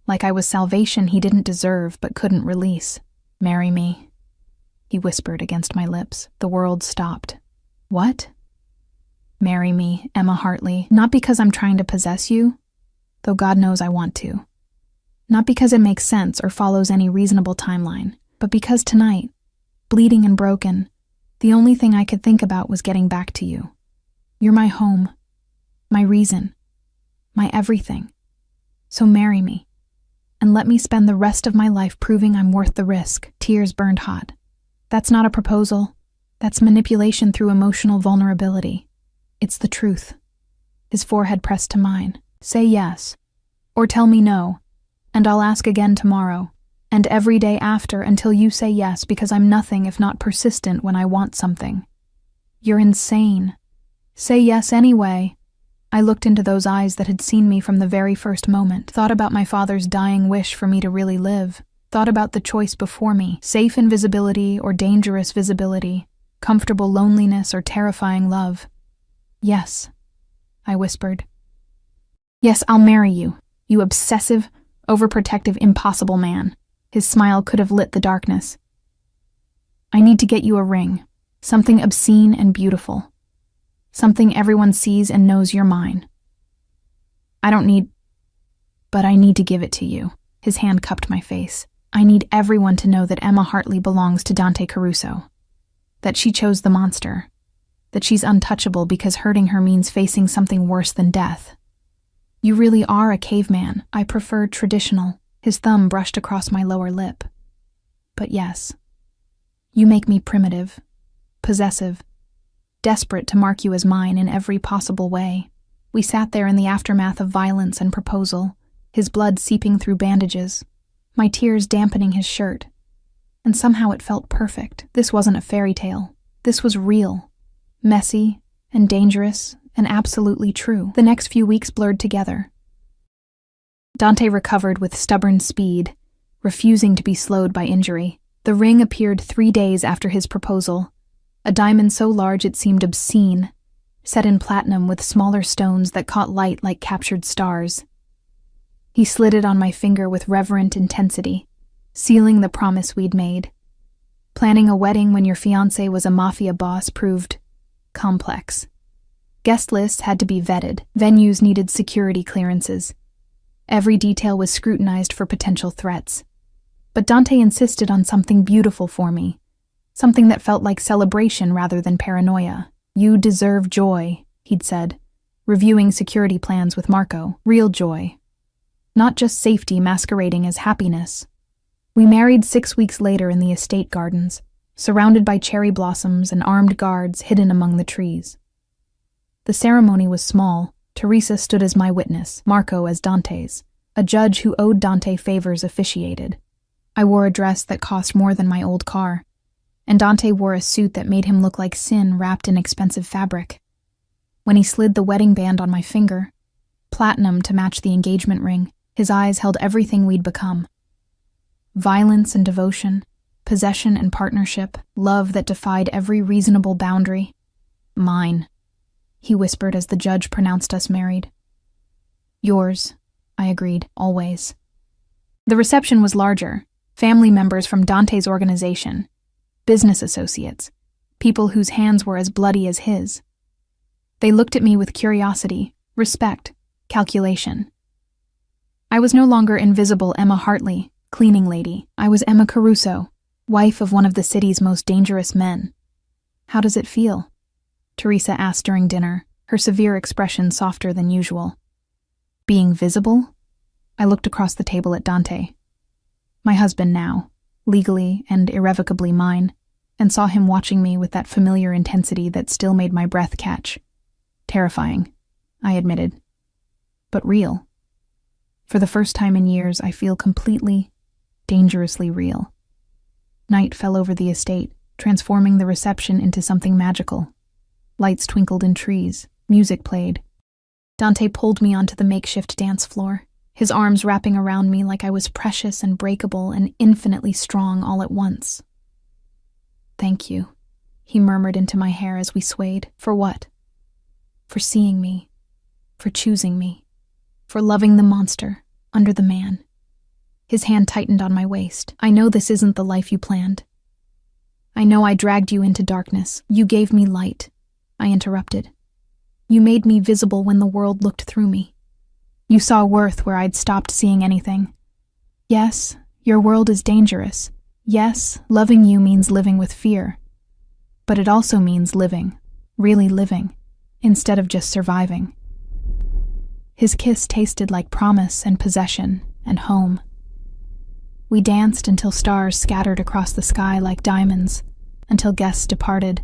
Like I was salvation he didn't deserve but couldn't release. "Marry me," he whispered against my lips. The world stopped. "What?" "Marry me, Emma Hartley. Not because I'm trying to possess you, though God knows I want to. Not because it makes sense or follows any reasonable timeline, but because tonight, bleeding and broken, the only thing I could think about was getting back to you. You're my home, my reason, my everything. So marry me, and let me spend the rest of my life proving I'm worth the risk." Tears burned hot. "That's not a proposal. That's manipulation through emotional vulnerability. It's the truth." His forehead pressed to mine. "Say yes, or tell me no, and I'll ask again tomorrow, and every day after until you say yes, because I'm nothing if not persistent when I want something." "You're insane." "Say yes anyway." I looked into those eyes that had seen me from the very first moment, thought about my father's dying wish for me to really live, thought about the choice before me, safe invisibility or dangerous visibility, comfortable loneliness or terrifying love. "Yes," I whispered. "Yes, I'll marry you, you obsessive, overprotective, impossible man." His smile could have lit the darkness. "I need to get you a ring, something obscene and beautiful. Something everyone sees and knows you're mine. But I need to give it to you." His hand cupped my face. "I need everyone to know that Emma Hartley belongs to Dante Caruso. That she chose the monster. That she's untouchable because hurting her means facing something worse than death. You really are a caveman. I prefer traditional." His thumb brushed across my lower lip. "But yes, you make me primitive, possessive, desperate to mark you as mine in every possible way." We sat there in the aftermath of violence and proposal, his blood seeping through bandages, my tears dampening his shirt. And somehow it felt perfect. This wasn't a fairy tale. This was real, messy and dangerous and absolutely true. The next few weeks blurred together. Dante recovered with stubborn speed, refusing to be slowed by injury. The ring appeared 3 days after his proposal, a diamond so large it seemed obscene, set in platinum with smaller stones that caught light like captured stars. He slid it on my finger with reverent intensity, sealing the promise we'd made. Planning a wedding when your fiancé was a mafia boss proved complex. Guest lists had to be vetted, venues needed security clearances. Every detail was scrutinized for potential threats. But Dante insisted on something beautiful for me, something that felt like celebration rather than paranoia. "You deserve joy," he'd said, reviewing security plans with Marco. Real joy. Not just safety masquerading as happiness. We married 6 weeks later in the estate gardens, surrounded by cherry blossoms and armed guards hidden among the trees. The ceremony was small. Teresa stood as my witness, Marco as Dante's. A judge who owed Dante favors officiated. I wore a dress that cost more than my old car, and Dante wore a suit that made him look like sin wrapped in expensive fabric. When he slid the wedding band on my finger, platinum to match the engagement ring, his eyes held everything we'd become. Violence and devotion, possession and partnership, love that defied every reasonable boundary. Mine, he whispered as the judge pronounced us married. Yours, I agreed, always. The reception was larger. Family members from Dante's organization, business associates, people whose hands were as bloody as his. They looked at me with curiosity, respect, calculation. I was no longer invisible Emma Hartley, cleaning lady. I was Emma Caruso, wife of one of the city's most dangerous men. "How does it feel?" Teresa asked during dinner, her severe expression softer than usual. "Being visible?" I looked across the table at Dante. My husband now, legally and irrevocably mine, and saw him watching me with that familiar intensity that still made my breath catch. Terrifying, I admitted. But real. For the first time in years, I feel completely, dangerously real. Night fell over the estate, transforming the reception into something magical. Lights twinkled in trees, music played. Dante pulled me onto the makeshift dance floor, his arms wrapping around me like I was precious and breakable and infinitely strong all at once. "Thank you," he murmured into my hair as we swayed. "For what?" "For seeing me, for choosing me, for loving the monster under the man." His hand tightened on my waist. "I know this isn't the life you planned. I know I dragged you into darkness. You gave me light," I interrupted. "You made me visible when the world looked through me. You saw worth where I'd stopped seeing anything. Yes, your world is dangerous. Yes, loving you means living with fear. But it also means living, really living, instead of just surviving." His kiss tasted like promise and possession and home. We danced until stars scattered across the sky like diamonds, until guests departed,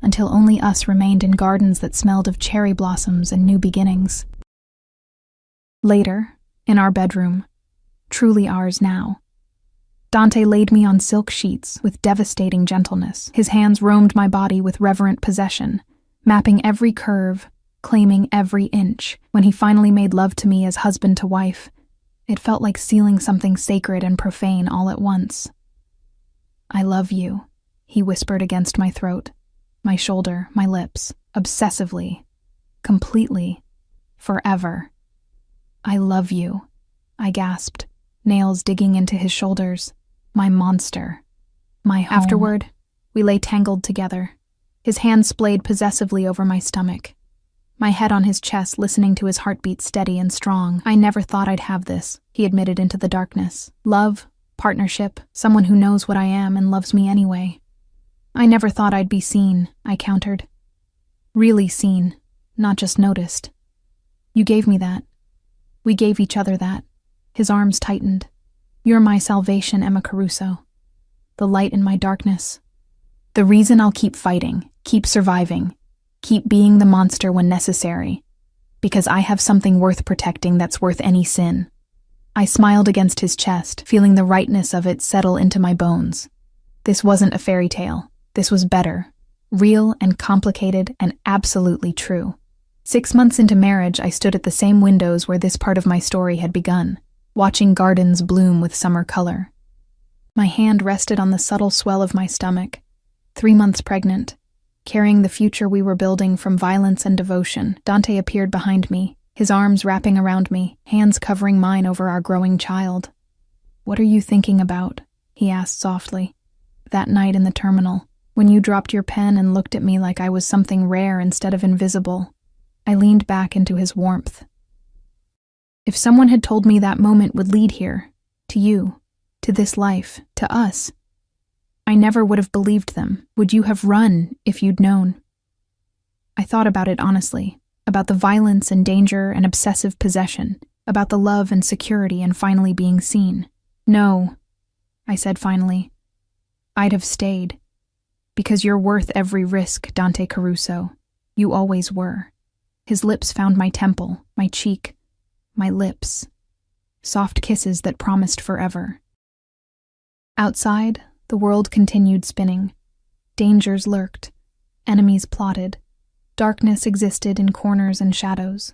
until only us remained in gardens that smelled of cherry blossoms and new beginnings. Later, in our bedroom, truly ours now, Dante laid me on silk sheets with devastating gentleness. His hands roamed my body with reverent possession, mapping every curve, claiming every inch. When he finally made love to me as husband to wife, it felt like sealing something sacred and profane all at once. "I love you," he whispered against my throat, my shoulder, my lips, obsessively, completely, forever. "I love you," I gasped, nails digging into his shoulders. "My monster. My home." Afterward, we lay tangled together, his hand splayed possessively over my stomach, my head on his chest listening to his heartbeat steady and strong. "I never thought I'd have this," he admitted into the darkness. "Love, partnership, someone who knows what I am and loves me anyway. I never thought I'd be seen," I countered. "Really seen, not just noticed. You gave me that. We gave each other that." His arms tightened. "You're my salvation, Emma Caruso. The light in my darkness. The reason I'll keep fighting, keep surviving, keep being the monster when necessary. Because I have something worth protecting that's worth any sin." I smiled against his chest, feeling the rightness of it settle into my bones. This wasn't a fairy tale. This was better. Real and complicated and absolutely true. 6 months into marriage, I stood at the same windows where this part of my story had begun, watching gardens bloom with summer color. My hand rested on the subtle swell of my stomach. 3 months pregnant, carrying the future we were building from violence and devotion. Dante appeared behind me, his arms wrapping around me, hands covering mine over our growing child. "What are you thinking about?" he asked softly. "That night in the terminal, when you dropped your pen and looked at me like I was something rare instead of invisible." I leaned back into his warmth. If someone had told me that moment would lead here, to you, to this life, to us, I never would have believed them. Would you have run if you'd known? I thought about it honestly, about the violence and danger and obsessive possession, about the love and security and finally being seen. "No," I said finally. "I'd have stayed. Because you're worth every risk, Dante Caruso. You always were." His lips found my temple, my cheek, my lips. Soft kisses that promised forever. Outside, the world continued spinning. Dangers lurked. Enemies plotted. Darkness existed in corners and shadows.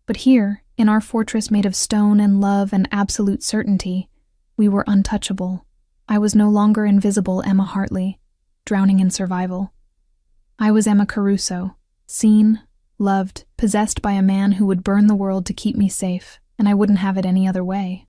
But here, in our fortress made of stone and love and absolute certainty, we were untouchable. I was no longer invisible Emma Hartley, drowning in survival. I was Emma Caruso, seen, loved, possessed by a man who would burn the world to keep me safe, and I wouldn't have it any other way.